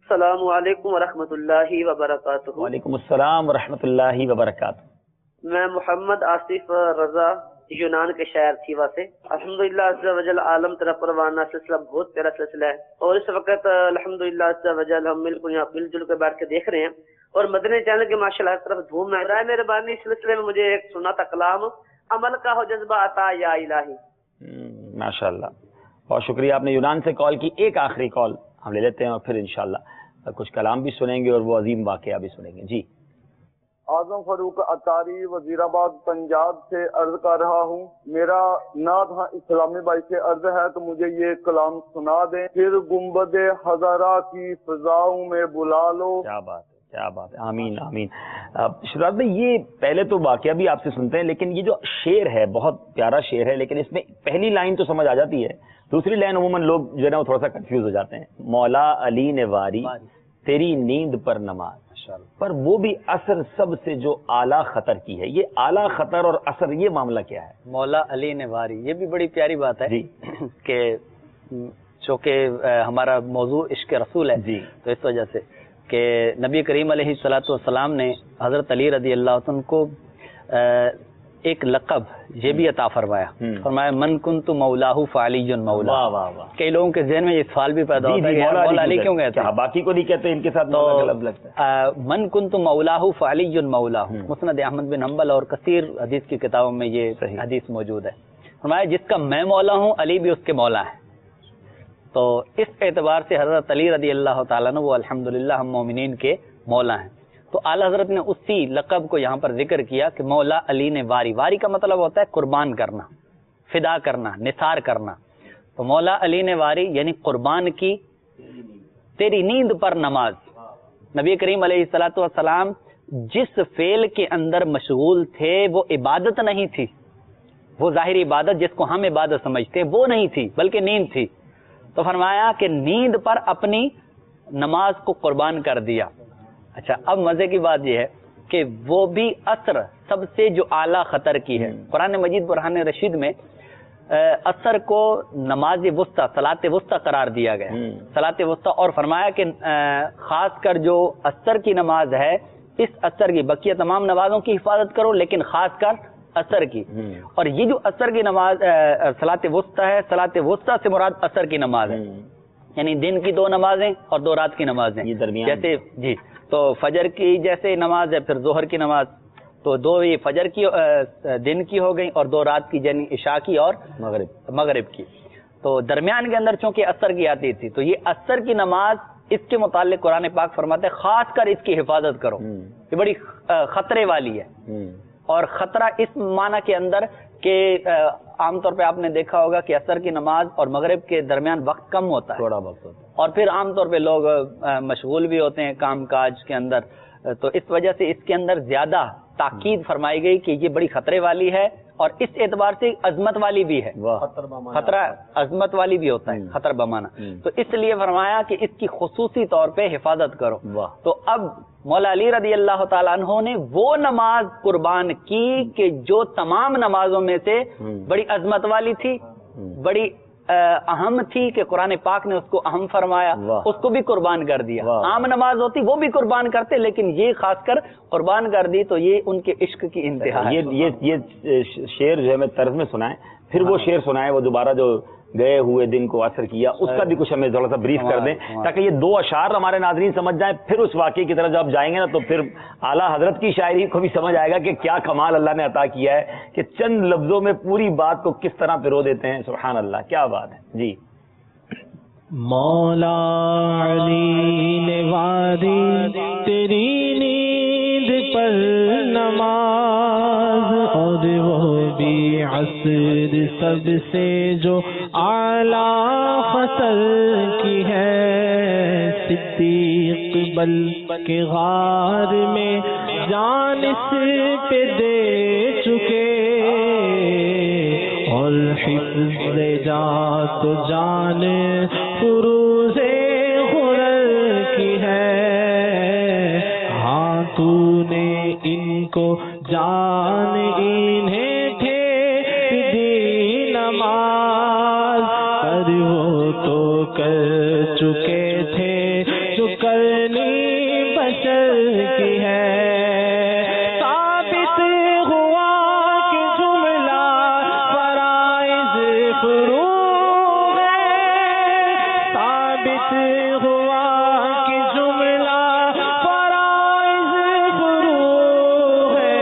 السلام علیکم ورحمۃ اللہ وبرکاتہ. وعلیکم السلام ورحمۃ اللہ وبرکاتہ. میں محمد آصف رضا یونان کے شہر تھیوا سے. الحمدللہ عز و جل عالم تیرا پروانہ سلسلہ بہت پیارا سلسلہ ہے اور اس وقت الحمدللہ عز و جل ہم مل جل کے بیٹھ کے دیکھ رہے ہیں اور مدنی چینل کے ماشاءاللہ ہر طرف دھوم ہے. برائے مہربانی اس سلسلے میں مجھے ایک سنا تھا کلام عمل کا ہو جذبہ عطا یا الہی. ماشاءاللہ بہت شکریہ. آپ نے یونان سے کال کی. ایک آخری کال ہم لے لیتے ہیں اور پھر انشاءاللہ کچھ کلام بھی سنیں گے اور وہ عظیم واقعہ بھی سنیں گے. جی اعظم فاروق اتاری وزیر آباد پنجاب سے عرض کر رہا ہوں. میرا نعت اسلامی بھائی سے عرض ہے تو مجھے یہ کلام سنا دیں. پھر گنبد ہزارہ کی فضاؤں میں بلا لو. کیا بات ہے کیا بات ہے. آمین آمین. شہزاد بھائی یہ پہلے تو واقعہ بھی آپ سے سنتے ہیں لیکن یہ جو شعر ہے بہت پیارا شعر ہے لیکن اس میں پہلی لائن تو سمجھ آ جاتی ہے دوسری لائن عموماً لوگ جو ہے نا وہ تھوڑا سا کنفیوز ہو جاتے ہیں. مولا علی نے واری تیری نیند پر نماز پر وہ بھی اثر سب سے جو اعلیٰ خطر کی ہے. یہ اعلیٰ خطر اور اثر یہ معاملہ کیا ہے؟ مولا علی نے واری یہ بھی بڑی پیاری بات ہے جی کہ چونکہ ہمارا موضوع عشق رسول ہے جی تو اس وجہ سے کہ نبی کریم علیہ الصلوۃ والسلام نے حضرت علی رضی اللہ عنہ کو ایک لقب یہ بھی عطا فرمایا. فرمایا من کنت مولاہ فعلی مولا. واہ واہ واہ. کئی لوگوں کے ذہن میں یہ سوال بھی پیدا ہوتا ہے کہ مولا علی کیوں کہتے ہیں؟ باقی کو نہیں کہتے، ان کے ساتھ مولا کا لفظ لگتا ہے. من کنت مولاہ فعلی مولا. مسند احمد بن حنبل اور کثیر حدیث کی کتابوں میں یہ حدیث موجود ہے. فرمایا جس کا میں مولا ہوں علی بھی اس کے مولا ہے. تو اس اعتبار سے حضرت علی رضی اللہ تعالیٰ عنہ وہ الحمدللہ ہم مومنین کے مولا ہیں. تو اعلیٰ حضرت نے اسی لقب کو یہاں پر ذکر کیا کہ مولا علی نے واری. واری کا مطلب ہوتا ہے قربان کرنا، فدا کرنا، نثار کرنا. تو مولا علی نے واری یعنی قربان کی تیری نیند پر نماز. نبی کریم علیہ الصلوۃ والسلام جس فعل کے اندر مشغول تھے وہ عبادت نہیں تھی، وہ ظاہری عبادت جس کو ہم عبادت سمجھتے ہیں وہ نہیں تھی بلکہ نیند تھی. تو فرمایا کہ نیند پر اپنی نماز کو قربان کر دیا. اچھا اب مزے کی بات یہ ہے کہ وہ بھی عصر سب سے جو اعلیٰ خطر کی ہے. قرآن مجید برہان رشید میں عصر کو نماز وسطی صلاۃ وسطی قرار دیا گیا، صلاۃ وسطی. اور فرمایا کہ خاص کر جو عصر کی نماز ہے اس عصر کی، بقیہ تمام نمازوں کی حفاظت کرو لیکن خاص کر عصر کی. اور یہ جو عصر کی نماز صلاۃ وسطی ہے، صلاۃ وسطی سے مراد عصر کی نماز ہے، یعنی دن کی 2 نمازیں اور 2 رات کی نمازیں. جیسے جی تو فجر کی جیسے نماز ہے، پھر ظہر کی نماز، تو 2 یہ فجر کی دن کی ہو گئی اور 2 رات کی یعنی عشاء کی اور مغرب کی. تو درمیان کے اندر چونکہ عصر کی آتی تھی تو یہ عصر کی نماز اس کے متعلق قرآن پاک فرماتے ہیں خاص کر اس کی حفاظت کرو، یہ بڑی خطرے والی ہے. اور خطرہ اس معنی کے اندر کہ عام طور پہ آپ نے دیکھا ہوگا کہ عصر کی نماز اور مغرب کے درمیان وقت کم ہوتا ہے، تھوڑا وقت ہوتا ہے، اور پھر عام طور پہ لوگ مشغول بھی ہوتے ہیں کام کاج کے اندر. تو اس وجہ سے اس کے اندر زیادہ تاکید فرمائی گئی کہ یہ بڑی خطرے والی ہے اور اس اعتبار سے عظمت والی بھی ہے. خطرہ عظمت والی بھی ہوتا ہے خطر بمانا. تو اس لیے فرمایا کہ اس کی خصوصی طور پہ حفاظت کرو. تو اب مولا علی رضی اللہ تعالیٰ عنہ نے وہ نماز قربان کی کہ جو تمام نمازوں میں سے بڑی عظمت والی تھی، بڑی اہم تھی کہ قرآن پاک نے اس کو اہم فرمایا، اس کو بھی قربان کر دیا. عام نماز ہوتی وہ بھی قربان کرتے لیکن یہ خاص کر قربان کر دی. تو یہ ان کے عشق کی انتہا ہے. یہ شعر جو ہے میں طرز میں سنائیں، پھر وہ شعر سنائیں وہ دوبارہ جو گئے ہوئے دن کو عصر کیا اس کا بھی کچھ ہمیں تھوڑا سا بریف کر دیں تاکہ یہ 2 اشعار ہمارے ناظرین سمجھ جائیں. پھر اس واقعے کی طرف جب جائیں گے نا تو پھر اعلیٰ حضرت کی شاعری کو بھی سمجھ آئے گا کہ کیا کمال اللہ نے عطا کیا ہے کہ چند لفظوں میں پوری بات کو کس طرح پرو دیتے ہیں. سبحان اللہ، کیا بات ہے. جی مولا علی نے واری تیری نیند پر نماز اور وہ بھی عصر سب سے جو اعلیٰ خطر کی ہے. صدیق بل کے غار میں جان اس پہ دے چکے اور حفظ جا تو جان فروز غرر کی ہے. ہاں تو نے ان کو جان انہیں ٹھیک دی نماز پر وہ تو کر چکے تھے جو کرنی بشر کی ہے. ثابت ہوا کہ جملہ فرائض فروغ ہے. ثابت ہوا کہ جملہ فرائض فروغ ہے.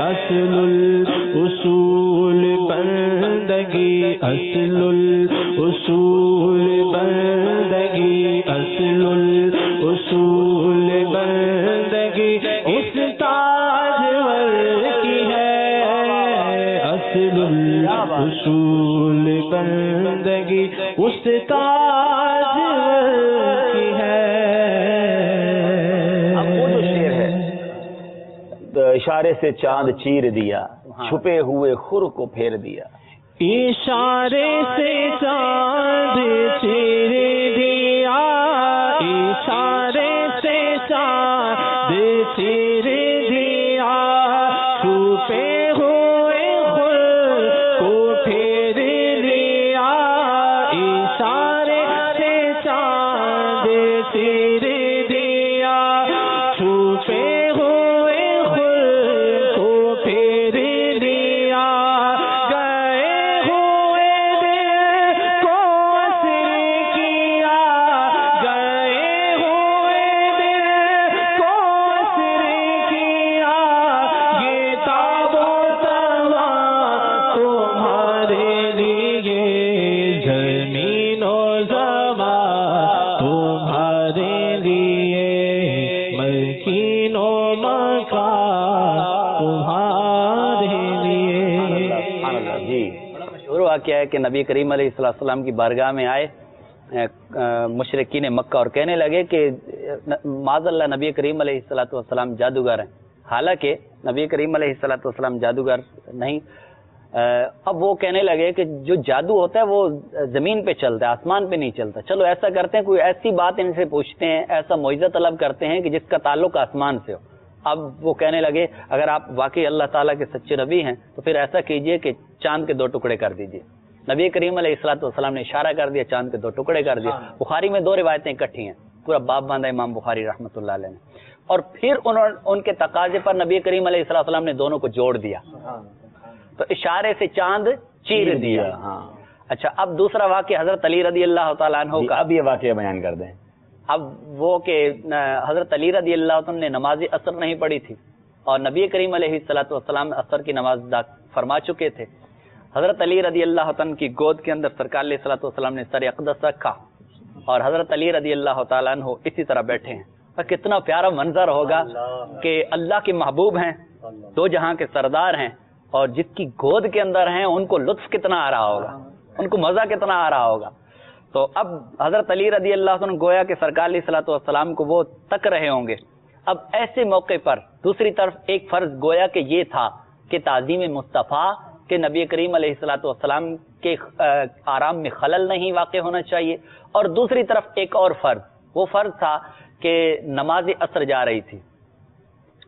اصل الاصول بندگی، اصل الاصول بندگی، اصل الاصول بندگی اس تاجور کی ہے. اصل الاصول بندگی اس تاجور کی ہے. اب وہ جو شعر ہے اشارے سے چاند چیر دیا، چھپے ہوئے خور کو پھیر دیا. اشارے سے چاند چیر دیا، اشارے سے چاند چیر دیا، چھپے ہوئے خود کو پھیر لیا. اشارے سے چاند چیر دیا، چھپے ہوئے خود کو پھیر واقعہ ہے کہ نبی کریم علیہ السلام کی بارگاہ میں آئے مشرکین مکہ اور کہنے لگے کہ معاذ اللہ نبی کریم علیہ السلام جادوگر ہیں. حالانکہ نبی کریم علیہ السلام جادوگر نہیں. اب وہ کہنے لگے کہ جو جادو ہوتا ہے وہ زمین پہ چلتا ہے, آسمان پہ نہیں چلتا. چلو ایسا کرتے ہیں, کوئی ایسی بات ان سے پوچھتے ہیں, ایسا معجزہ طلب کرتے ہیں کہ جس کا تعلق آسمان سے ہو. اب وہ کہنے لگے اگر آپ واقعی اللہ تعالیٰ کے سچے نبی ہیں تو پھر ایسا کیجئے کہ چاند کے 2 ٹکڑے کر دیجئے. نبی کریم علیہ السلام نے اشارہ کر دیا, چاند کے 2 ٹکڑے کر دیے. بخاری میں 2 روایتیں اکٹھی ہیں, پورا باب باندھا امام بخاری رحمۃ اللہ علیہ نے. اور پھر ان کے تقاضے پر نبی کریم علیہ السلام نے دونوں کو جوڑ دیا, تو اشارے سے چاند چیر دیا. اچھا, اب دوسرا واقعہ حضرت علی رضی اللہ تعالیٰ عنہ کا. اب یہ واقعہ بیان کر دیں. اب وہ کہ حضرت علی رضی اللہ عنہ نے نماز عصر نہیں پڑھی تھی اور نبی کریم علیہ السلام عصر کی نماز ادا فرما چکے تھے. حضرت علی رضی اللہ عنہ کی گود کے اندر سرکار علیہ السلام نے سر اقدس رکھا اور حضرت علی رضی اللہ تعالیٰ عنہ اسی طرح بیٹھے ہیں. اور کتنا پیارا منظر ہوگا کہ اللہ کے محبوب ہیں, 2 جہاں کے سردار ہیں, اور جس کی گود کے اندر ہیں ان کو لطف کتنا آ رہا ہوگا, ان کو مزہ کتنا آ رہا ہوگا. تو اب حضرت علی رضی اللہ عنہ گویا کہ سرکار علیہ السلام کو وہ تک رہے ہوں گے. اب ایسے موقع پر دوسری طرف ایک فرض گویا کہ یہ تھا کہ تعظیم مصطفیٰ کہ نبی کریم علیہ السلام کے آرام میں خلل نہیں واقع ہونا چاہیے. اور دوسری طرف ایک اور فرض, وہ فرض تھا کہ نماز عصر جا رہی تھی.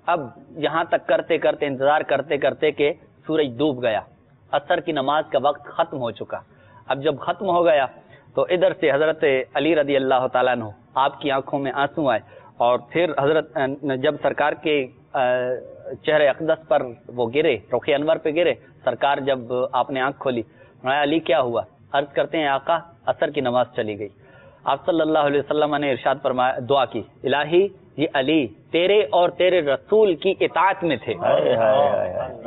اب یہاں تک کرتے کرتے انتظار کرتے کرتے کہ سورج ڈوب گیا, عصر کی نماز کا وقت ختم ہو چکا. اب جب ختم ہو گیا تو ادھر سے حضرت علی رضی اللہ تعالیٰ عنہ آپ کی آنکھوں میں آنسو آئے, اور پھر حضرت جب سرکار کے چہرے اقدس پر وہ گرے, رخ انور پہ گرے, سرکار جب آپ نے آنکھ کھولی, علی کیا ہوا؟ عرض کرتے ہیں آقا عصر کی نماز چلی گئی. آپ صلی اللہ علیہ وسلم نے ارشاد فرمایا, دعا کی, الہی یہ علی تیرے اور تیرے رسول کی اطاعت میں تھے.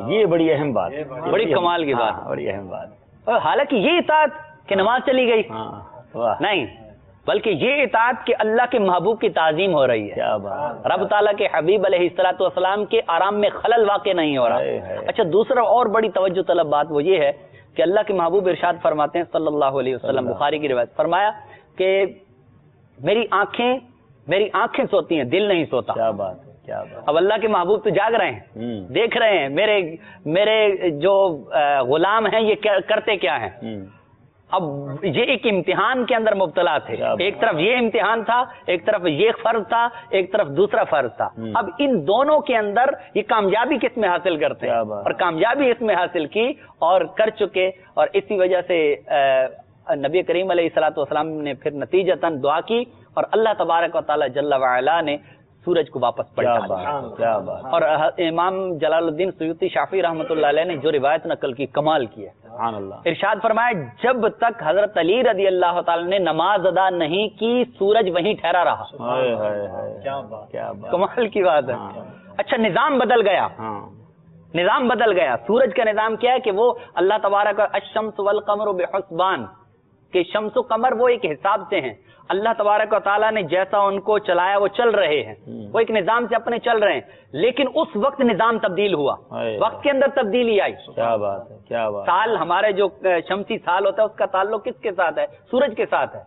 یہ بڑی اہم بات, بڑی کمال کی بات, بڑی اہم بات. حالانکہ یہ اطاعت کہ نماز چلی گئی نہیں, بلکہ یہ اطاعت کہ اللہ کے محبوب کی تعظیم ہو رہی ہے, رب تعالیٰ کے حبیب علیہ السلام کے آرام میں خلل واقع نہیں ہو رہا. اچھا, دوسرا اور بڑی توجہ طلب بات وہ یہ ہے کہ اللہ کے محبوب ارشاد فرماتے ہیں صلی اللہ علیہ وسلم, بخاری کی روایت, فرمایا کہ میری آنکھیں سوتی ہیں, دل نہیں سوتا. کیا بات ہے, کیا بات. اب اللہ کے محبوب تو جاگ رہے ہیں, دیکھ رہے ہیں میرے جو غلام ہیں یہ کرتے کیا ہیں. اب یہ ایک امتحان کے اندر مبتلا تھے, ایک طرف یہ امتحان تھا, ایک طرف یہ فرض تھا, ایک طرف دوسرا فرض تھا. اب ان دونوں کے اندر یہ کامیابی کس میں حاصل کرتے ہیں, اور کامیابی اس میں حاصل کی اور کر چکے. اور اسی وجہ سے نبی کریم علیہ السلام نے پھر نتیجتاً دعا کی اور اللہ تبارک و تعالی جل وعلا نے سورج کو واپس پلٹا. اور امام جلال الدین سیوطی شافعی رحمۃ اللہ علیہ نے جو روایت نقل کی کمال کی ہے, ارشاد فرمایا جب تک حضرت علی رضی اللہ تعالی نے نماز ادا نہیں کی سورج وہیں ٹھہرا رہا. کمال کی بات ہے. اچھا, نظام بدل گیا, نظام بدل گیا. سورج کا نظام کیا ہے کہ وہ اللہ تبارک الشمس والقمر بحسبان, کہ شمس و قمر وہ ایک حساب سے ہیں. اللہ تبارک و تعالیٰ نے جیسا ان کو چلایا وہ چل رہے ہیں, وہ ایک نظام سے اپنے چل رہے ہیں. لیکن اس وقت نظام تبدیل ہوا, وقت کے اندر تبدیلی آئی. کیا بات ہے, کیا بات. سال ہمارے جو شمسی سال ہوتا ہے اس کا تعلق کس کے ساتھ ہے؟ سورج کے ساتھ ہے.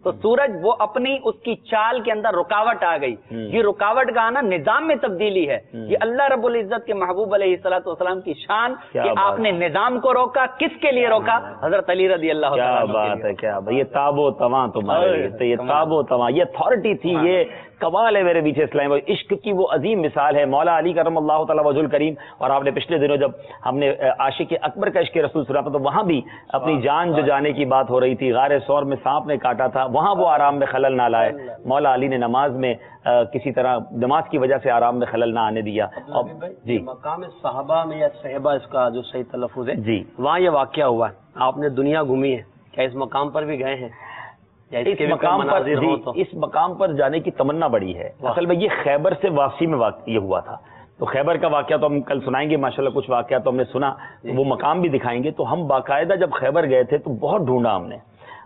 تو سورج وہ اپنی اس کی چال کے اندر رکاوٹ آ گئی. یہ رکاوٹ کا آنا نظام میں تبدیلی ہے. یہ اللہ رب العزت کے محبوب علیہ السلام کی شان کہ آپ نے نظام کو روکا. کس کے لیے روکا؟ حضرت علی رضی اللہ عنہ. کیا بات ہے, کیا بات. یہ تاب و تواں تمہارے, یہ تاب و تواں, یہ اتھارٹی تھی, یہ کمال ہے میرے پیچھے اسلام. عشق کی وہ عظیم مثال ہے مولا علی کرم اللہ تعالیٰ وجہ الکریم. اور آپ نے پچھلے دنوں جب ہم نے عاشق اکبر کا عشق رسول سنا تھا تو وہاں بھی اپنی جان جو جانے کی بات ہو رہی تھی, غار ثور میں سانپ نے کاٹا تھا, وہاں وہ آرام میں خلل نہ لائے. مولا علی نے نماز میں کسی طرح نماز کی وجہ سے آرام میں خلل نہ آنے دیا. جی, مقام صحابہ میں یا صحابہ اس کا جو صحیح تلفظ ہے, جی, وہاں یہ واقعہ ہوا. آپ نے دنیا گھومی ہے, کیا اس مقام پر بھی گئے ہیں؟ اس مقام پر, اس مقام پر جانے کی تمنا بڑی ہے. اصل میں یہ خیبر سے واپسی میں یہ ہوا تھا. تو خیبر کا واقعہ تو ہم کل سنائیں گے ماشاءاللہ, کچھ واقعہ تو ہم نے سنا, وہ مقام بھی دکھائیں گے. تو ہم باقاعدہ جب خیبر گئے تھے تو بہت ڈھونڈا ہم نے.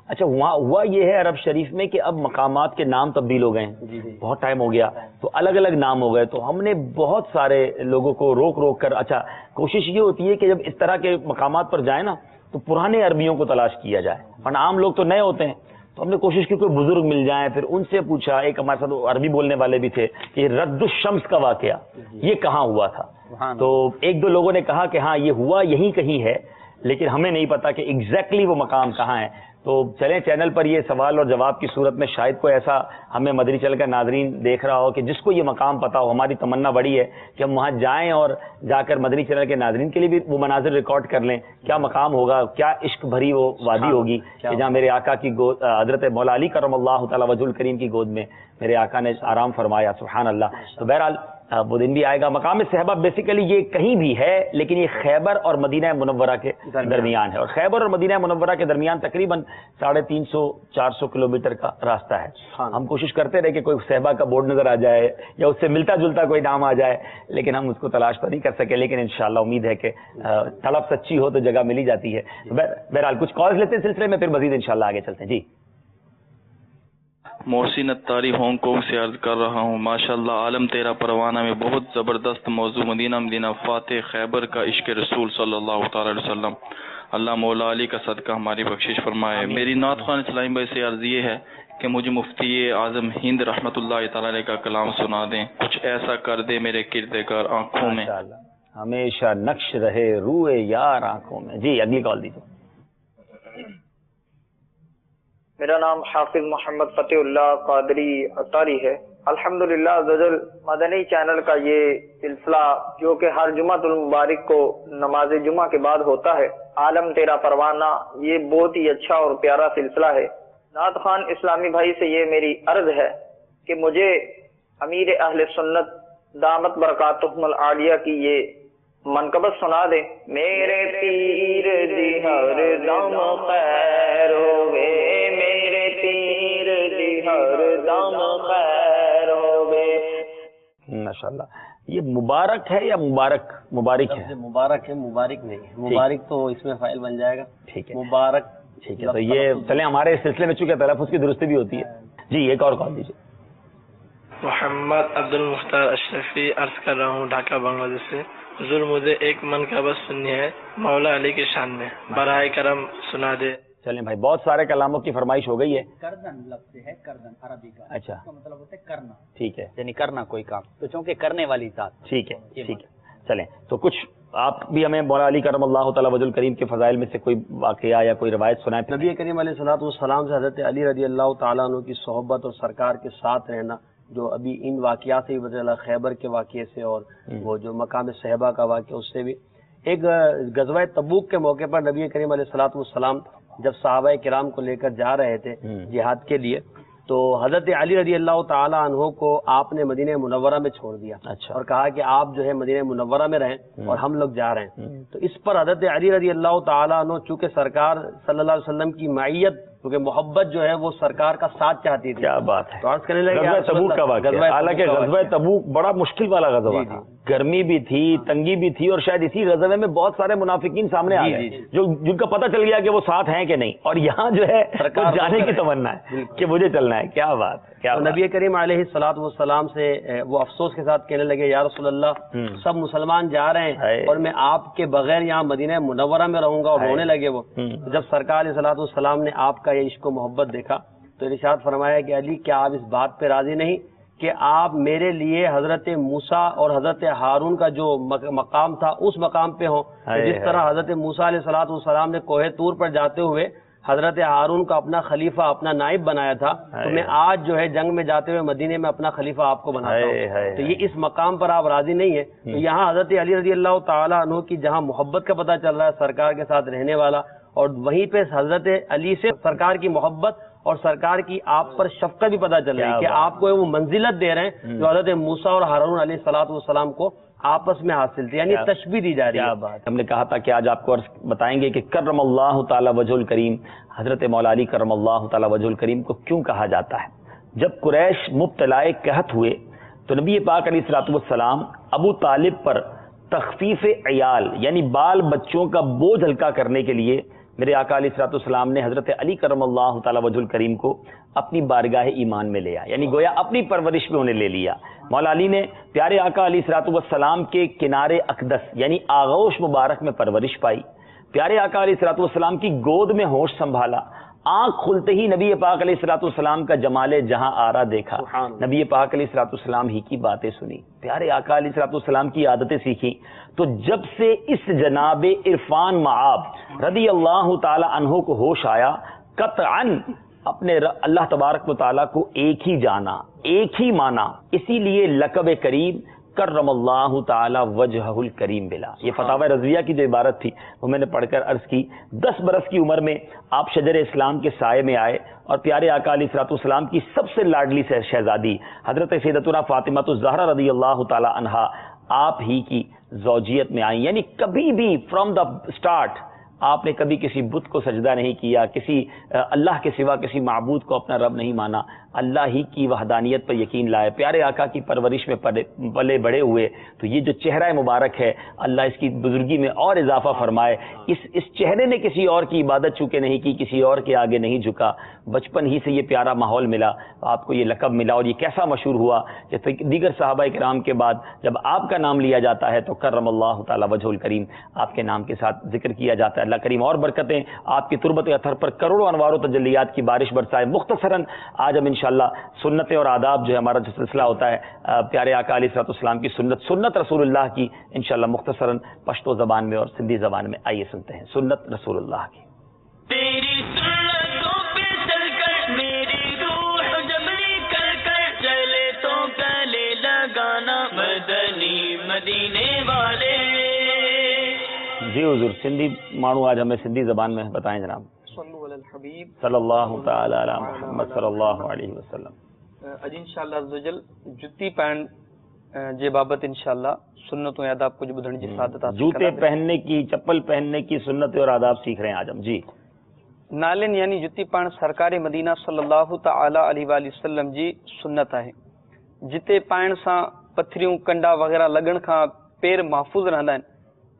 اچھا, وہاں ہوا یہ ہے عرب شریف میں کہ اب مقامات کے نام تبدیل ہو گئے ہیں, بہت ٹائم ہو گیا تو الگ الگ نام ہو گئے. تو ہم نے بہت سارے لوگوں کو روک روک کر, اچھا کوشش یہ ہوتی ہے کہ جب اس طرح کے مقامات پر جائیں نا تو پرانے عربیوں کو تلاش کیا جائے، ورنہ عام لوگ تو نئے ہوتے ہیں. تو ہم نے کوشش کی کوئی بزرگ مل جائیں، پھر ان سے پوچھا. ایک ہمارے ساتھ عربی بولنے والے بھی تھے کہ رد الشمس کا واقعہ یہ کہاں ہوا تھا. تو ایک دو لوگوں نے کہا کہ ہاں یہ ہوا یہیں کہیں ہے، لیکن ہمیں نہیں پتا کہ ایگزیکٹلی وہ مقام کہاں ہے. تو چلیں چینل پر یہ سوال اور جواب کی صورت میں شاید کوئی ایسا ہمیں مدنی چینل کا ناظرین دیکھ رہا ہو کہ جس کو یہ مقام پتا ہو. ہماری تمنا بڑی ہے کہ ہم وہاں جائیں اور جا کر مدنی چینل کے ناظرین کے لیے بھی وہ مناظر ریکارڈ کر لیں. کیا مقام ہوگا، کیا عشق بھری وہ وادی ہوگی کہ جہاں میرے آقا کی گود، حضرت مولا علی کرم اللہ تعالی وجہ الکریم کی گود میں میرے آقا نے آرام فرمایا. سبحان اللہ. تو بہرحال وہ دن بھی آئے گا. مقام صحابہ بیسیکلی یہ کہیں بھی ہے، لیکن یہ خیبر اور مدینہ منورہ کے درمیان ہے، اور خیبر اور مدینہ منورہ کے درمیان تقریباً 350-400 کلومیٹر کا راستہ ہے. ہم کوشش کرتے رہے کہ کوئی صحابہ کا بورڈ نظر آ جائے یا اس سے ملتا جلتا کوئی نام آ جائے، لیکن ہم اس کو تلاش تو نہیں کر سکے. لیکن انشاءاللہ امید ہے کہ طلب سچی ہو تو جگہ ملی جاتی ہے. بہرحال کچھ کالز لیتے ہیں سلسلے میں، پھر مزید انشاءاللہ آگے چلتے ہیں. جی محسن اتاری ہانگ کانگ سے عرض کر رہا ہوں. ماشاءاللہ عالم تیرا پروانہ میں بہت زبردست موضوع مدینہ مدینہ فاتح خیبر کا عشق رسول صلی اللہ تعالی علیہ وسلم. اللہ مولا علی کا صدقہ ہماری بخشش فرمائے. میری نعت خوان اسلام بھائی سے عرض یہ ہے کہ مجھے مفتی اعظم ہند رحمۃ اللہ تعالی علیہ کا کلام سنا دیں. کچھ ایسا کر دے میرے کردگار آنکھوں میں، ہمیشہ نقش رہے روئے یار آنکھوں میں. جی اگلی کال دیجیے. میرا نام حافظ محمد فتح اللہ قادری اتاری ہے. الحمدللہ عزوجل مدنی چینل کا یہ سلسلہ جو کہ ہر جمعۃ المبارک کو نماز جمعہ کے بعد ہوتا ہے، عالم تیرا پروانہ، یہ بہت ہی اچھا اور پیارا سلسلہ ہے. نعت خوان اسلامی بھائی سے یہ میری عرض ہے کہ مجھے امیر اہل سنت دامت برکاتہم العالیہ کی یہ منقبت سنا دیں. میرے پیر دی ہر دم خیر ہوئے، میرے پیر دی ہر دم خیر ہوئے. ماشاءاللہ. یہ مبارک ہے یا مبارک ہے؟ مبارک ہے، مبارک نہیں. مبارک تو اس میں فائل بن جائے گا. ٹھیک ہے مبارک. ٹھیک ہے. تو یہ چلیں ہمارے سلسلے میں چونکہ تلفظ کی درستی بھی ہوتی ہے. جی ایک اور کال دیجیے. محمد عبد المختار اشرفی عرض کر رہا ہوں ڈھاکہ بنگلہ دیش سے. حضور مجھے ایک منقبت سننی ہے مولا علی کے شان میں، براہ کرم سنا دے. چلیں بھائی، بہت سارے کلاموں کی فرمائش ہو گئی ہے. کردن لفظ ہے، کردن عربی کا. اچھا، اس کا مطلب ہوتا ہے کرنا. ٹھیک ہے، یعنی کرنا کوئی کام، تو چونکہ کرنے والی ذات. ٹھیک ہے ٹھیک ہے. چلیں تو کچھ آپ بھی ہمیں مولا علی کرم اللہ تعالی وجہ الکریم کے فضائل میں سے کوئی واقعہ یا کوئی روایت سنائیں. نبی کریم علیہ الصلوۃ والسلام سے حضرت علی رضی اللہ تعالیٰ عنہ کی صحبت اور سرکار کے ساتھ رہنا، جو ابھی ان واقعات سے بھی پتہ چلا، خیبر کے واقعے سے اور وہ جو مقام صحابہ کا واقعہ اس سے بھی. ایک غزوہ تبوک کے موقع پر نبی کریم علیہ الصلوۃ والسلام جب صحابہ کرام کو لے کر جا رہے تھے جہاد کے لیے، تو حضرت علی رضی اللہ تعالیٰ عنہ کو آپ نے مدینہ منورہ میں چھوڑ دیا. اچھا. اور کہا کہ آپ جو ہے مدینہ منورہ میں رہیں اور ہم لوگ جا رہے ہیں. تو اس پر حضرت علی رضی اللہ تعالیٰ عنہ چونکہ سرکار صلی اللہ علیہ وسلم کی معیت، کیونکہ محبت جو ہے وہ سرکار کا ساتھ چاہتی تھی. کیا بات ہے. تو عرض کرنے لگے غزوہ تبوک کا واقعہ، حالانکہ غزوہ تبوک بڑا مشکل والا غزوہ تھا، گرمی بھی تھی، تنگی بھی تھی، اور شاید اسی غزوے میں بہت سارے منافقین سامنے آ گئے جو جن کا پتہ چل گیا کہ وہ ساتھ ہیں کہ نہیں، اور یہاں جو ہے جانے کی تمنا ہے کہ مجھے چلنا ہے. کیا بات ہے. نبی کریم علیہ الصلوۃ والسلام سے وہ افسوس کے ساتھ کہنے لگے، یا رسول اللہ سب مسلمان جا رہے ہیں اور میں آپ کے بغیر یہاں مدینہ منورہ میں رہوں گا. اور رونے لگے وہ. جب سرکار علیہ الصلوۃ والسلام نے آپ کا یہ عشق و محبت دیکھا تو ارشاد فرمایا کہ علی کیا آپ اس بات پہ راضی نہیں کہ آپ میرے لیے حضرت موسیٰ اور حضرت ہارون کا جو مقام تھا اس مقام پہ ہوں. جس طرح حضرت موسیٰ علیہ الصلوۃ والسلام نے کوہ طور پر جاتے ہوئے حضرت ہارون کا اپنا خلیفہ، اپنا نائب بنایا تھا، تو میں آج جو ہے جنگ میں جاتے ہوئے مدینے میں اپنا خلیفہ آپ کو بناتا ہوں. تو یہ اس مقام پر آپ راضی نہیں ہے. تو یہاں حضرت علی رضی اللہ تعالیٰ عنہ کی جہاں محبت کا پتہ چل رہا ہے، سرکار کے ساتھ رہنے والا، اور وہیں پہ حضرت علی سے سرکار کی محبت اور سرکار کی آپ پر شفقت بھی پتہ چل رہی ہے کہ آپ کو وہ منزلت دے رہے ہیں جو حضرت موسیٰ اور ہارون علیہ الصلوۃ والسلام کو آپس میں حاصل تھی، یعنی تشبیہ دی جا رہی ہے. ہم نے کہا تھا کہ آج آپ کو بتائیں گے کہ کرم اللہ تعالی وجہ الکریم، حضرت مولا علی کرم اللہ تعالی وجہ الکریم کو کیوں کہا جاتا ہے. جب قریش مبتلا قحط ہوئے تو نبی پاک علیہ الصلوۃ والسلام ابو طالب پر تخفیف عیال یعنی بال بچوں کا بوجھ ہلکا کرنے کے لیے میرے آقا علیہ الصلوۃ والسلام نے حضرت علی کرم اللہ تعالی وجہ الکریم کو اپنی بارگاہ ایمان میں لیا، یعنی گویا اپنی پرورش میں انہیں لے لیا. مولا علی نے پیارے آقا علیہ الصلوۃ والسلام کے کنارے اقدس یعنی آغوش مبارک میں پرورش پائی. پیارے آقا علیہ الصلوۃ والسلام کی گود میں ہوش سنبھالا، آنکھ کھلتے ہی نبی پاک علیہ الصلوۃ والسلام کا جمال جہاں آرا دیکھا، نبی پاک علیہ الصلوۃ والسلام ہی کی باتیں سنی، پیارے آقا علیہ الصلوۃ والسلام کی عادتیں سیکھی. تو جب سے اس جناب عرفان معاب رضی اللہ تعالی عنہ کو ہوش آیا، قطعاً اپنے اللہ تبارک و تعالیٰ کو ایک ہی جانا، ایک ہی مانا. اسی لیے لقب کریم کرم اللہ تعالی وجہہ الکریم بلا، یہ فتاوی رضویہ کی جو عبارت تھی وہ میں نے پڑھ کر عرض کی. 10 برس کی عمر میں آپ شجر اسلام کے سائے میں آئے اور پیارے آقا علیہ الصلوۃ والسلام کی سب سے لاڈلی شہزادی حضرت سیدتنا فاطمہ الزہرا رضی اللہ تعالی عنہا آپ ہی کی زوجیت میں آئیں. یعنی کبھی بھی فرام دا اسٹارٹ آپ نے کبھی کسی بت کو سجدہ نہیں کیا، کسی اللہ کے سوا کسی معبود کو اپنا رب نہیں مانا، اللہ ہی کی وحدانیت پر یقین لائے، پیارے آقا کی پرورش میں پلے بڑے ہوئے. تو یہ جو چہرہ مبارک ہے اللہ اس کی بزرگی میں اور اضافہ فرمائے. اس چہرے نے کسی اور کی عبادت چونکہ نہیں کی، کسی اور کے آگے نہیں جھکا، بچپن ہی سے یہ پیارا ماحول ملا، آپ کو یہ لقب ملا. اور یہ کیسا مشہور ہوا کہ دیگر صحابہ کرام کے بعد جب آپ کا نام لیا جاتا ہے تو کرم اللہ تعالی وجہ الکریم آپ کے نام کے ساتھ ذکر کیا جاتا ہے. اللہ کریم اور برکتیں آپ کی تربت اطہر پر کروڑوں انوار و تجلیات کی بارش برسائے. مختصراً آج ہم انشاءاللہ سنتیں اور آداب جو ہے ہمارا جو سلسلہ ہوتا ہے پیارے آقا علیہ الصلوۃ والسلام کی سنت رسول اللہ کی انشاءاللہ مختصراً پشتو زبان میں اور سندھی زبان میں آئیے سنتے ہیں سنت رسول اللہ کی. تیری سنتوں پہ چل کر میری روح جبری کر کر چلے تو گلے لگانا مدنی مدینے والے. جی حضور سندھی مانو آج ہمیں سندھی زبان میں بتائیں جناب. صلو علی الحبیب صلی اللہ تعالی علی محمد صلی اللہ علیہ وسلم. اج انشاءاللہ عزوجل جتی پائن جے بابت انشاءاللہ سنتوں آداب کچھ بدھن جی سعادت حاصل جوتے پہننے کی، چپل پہننے کی سنتیں اور آداب سیکھ رہے ہیں آج ہم. جی نالن یعنی جتی پائن سرکار مدینہ صلی اللہ تعالی علیہ وآلہ وسلم جی سنت ہے. جتے پائن سا پتھریوں کنڈا وغیرہ لگن کا پیر محفوظ رہندا ہیں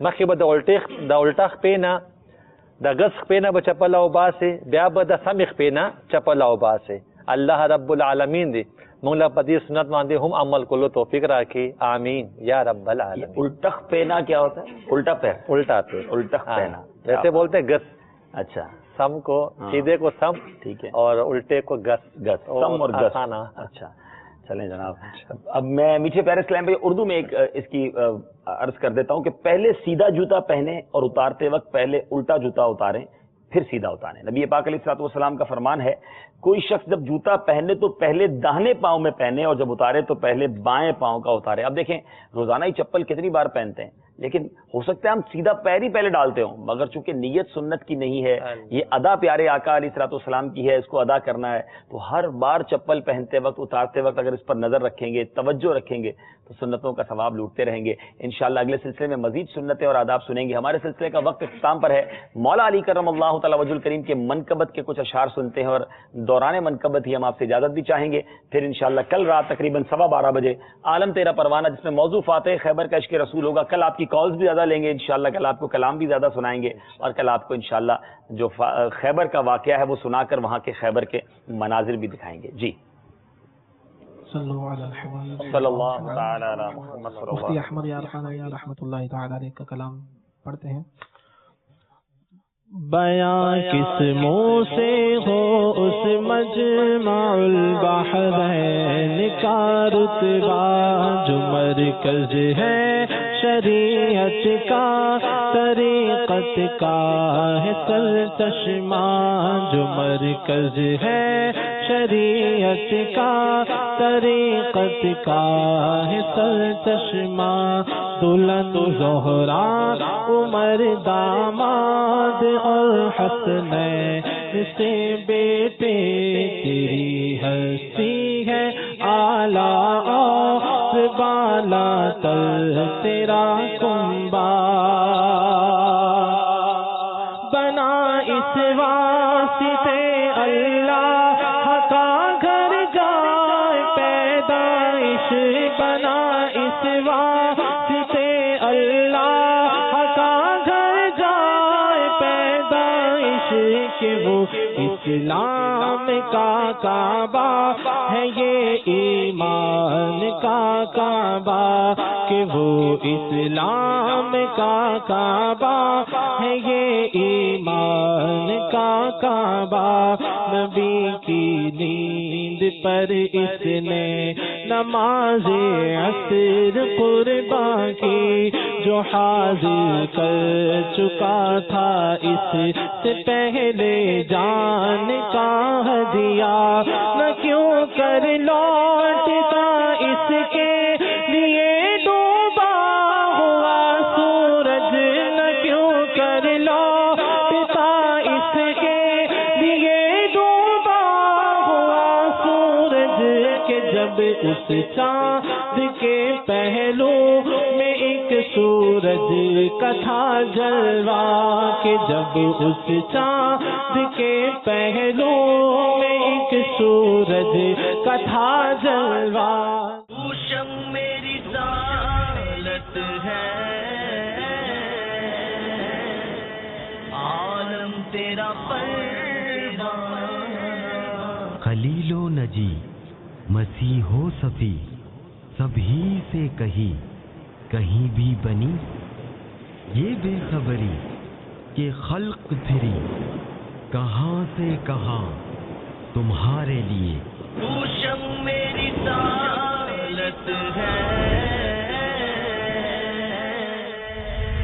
مخکې به د الټه خپې نه د ګز خپې نه به چپل او باسې، بیا به د سمې خپې نه چپل او باسې. الله رب العالمین دی مونږ له په دې سنت باندې هم عمل کولو توفیق راکړي، آمین یا رب العالمین. الٹخ پہنا کیا ہوتا ہے؟ الٹا پیر. الٹا پیر، الٹخ پہنا ویسے بولتے گس. اچھا، سم کو سیدھے کو سم، ٹھیک ہے، اور الٹے کو گس. گس، سم اور گس. اچھا چلیں جناب. اب میں میٹھے پیارے اسلام بھائی اردو میں ایک اس کی عرض کر دیتا ہوں کہ پہلے سیدھا جوتا پہنے اور اتارتے وقت پہلے الٹا جوتا اتاریں پھر سیدھا اتاریں. نبی پاک علیہ الصلوۃ والسلام کا فرمان ہے کوئی شخص جب جوتا پہنے تو پہلے داہنے پاؤں میں پہنے اور جب اتارے تو پہلے بائیں پاؤں کا اتارے. اب دیکھیں روزانہ ہی چپل کتنی بار پہنتے ہیں، لیکن ہو سکتا ہے ہم سیدھا پیر ہی پہلے ڈالتے ہوں، مگر چونکہ نیت سنت کی نہیں ہے، یہ ادا پیارے آقا علیہ الصلوۃ والسلام کی ہے، اس کو ادا کرنا ہے، تو ہر بار چپل پہنتے وقت اتارتے وقت اگر اس پر نظر رکھیں گے، توجہ رکھیں گے تو سنتوں کا ثواب لوٹتے رہیں گے. انشاءاللہ اگلے سلسلے میں مزید سنتیں اور آداب سنیں گے. ہمارے سلسلے کا وقت اختتام پر ہے. مولا علی کرم اللہ تعالی وجہ الکریم کے منقبت کے کچھ اشعار سنتے ہیں اور دوران منقبت ہی ہم آپ سے اجازت بھی چاہیں گے. پھر انشاءاللہ کل رات تقریباً 12:15 بجے عالم تیرا پروانہ جس میں موضوع فاتح خیبر کا عشق رسول ہوگا. کل آپ کی کالز بھی زیادہ لیں گے انشاءاللہ، کل آپ کو کلام بھی زیادہ سنائیں گے اور کل آپ کو انشاءاللہ جو خیبر کا واقعہ ہے وہ سنا کر وہاں کے خیبر کے مناظر بھی دکھائیں گے. جی صلی اللہ تعالی علی محمد. مفتی احمد یا رحمۃ اللہ تعالی علیہ کا کلام پڑھتے ہیں. بیاں کس منہ سے ہو اس مجمع البحرین کا رتبہ جو مرکز ہے شریعت کا، طریقت کا ہے سرچشمہ جو مرکز ہے شریعت کا، طریقت کا ہے سرچشمہ. دلہن زہرا عمر داماد اور حسنین سے بیٹے تیری ہستی ہے اعلیٰ اور بالا تر تیرا کنبا. بنا اس واسطے اللہ کا گھر جائے پیدائش، بنا اس واسطے اللہ کا گھر جائے پیدائش کہ وہ اسلام کا کعبہ ہے یہ ایمان کا کعبہ کہ وہ اسلام کا کعبہ ہے یہ ایمان کا کعبہ. نبی کی نیند پر اس نے نماز عصر قربان کی جو حاضر کر چکا تھا اس سے پہلے جان کا ہدیہ. نہ کیوں کر لوٹتا اس کے لیے ڈوبا ہوا سورج، نہ کیوں کر لوٹتا اس کے لیے ڈوبا ہوا سورج کہ جب اس چاند کے پہلو میں ایک سورج کا تھا جلوہ کہ جب اس چاند کے پہلو میں ایک سورج کا تھا جلوہ. پوشم میری سالت ہے عالم تیرا پروانہ. خلیل و نجی مسیح و صفی سبھی سے کہیں بھی بنی یہ بے خبری کہ خلق پھری کہاں سے کہاں تمہارے لیے. پوشم میری سالت ہے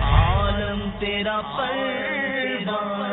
عالم تیرا پروانہ.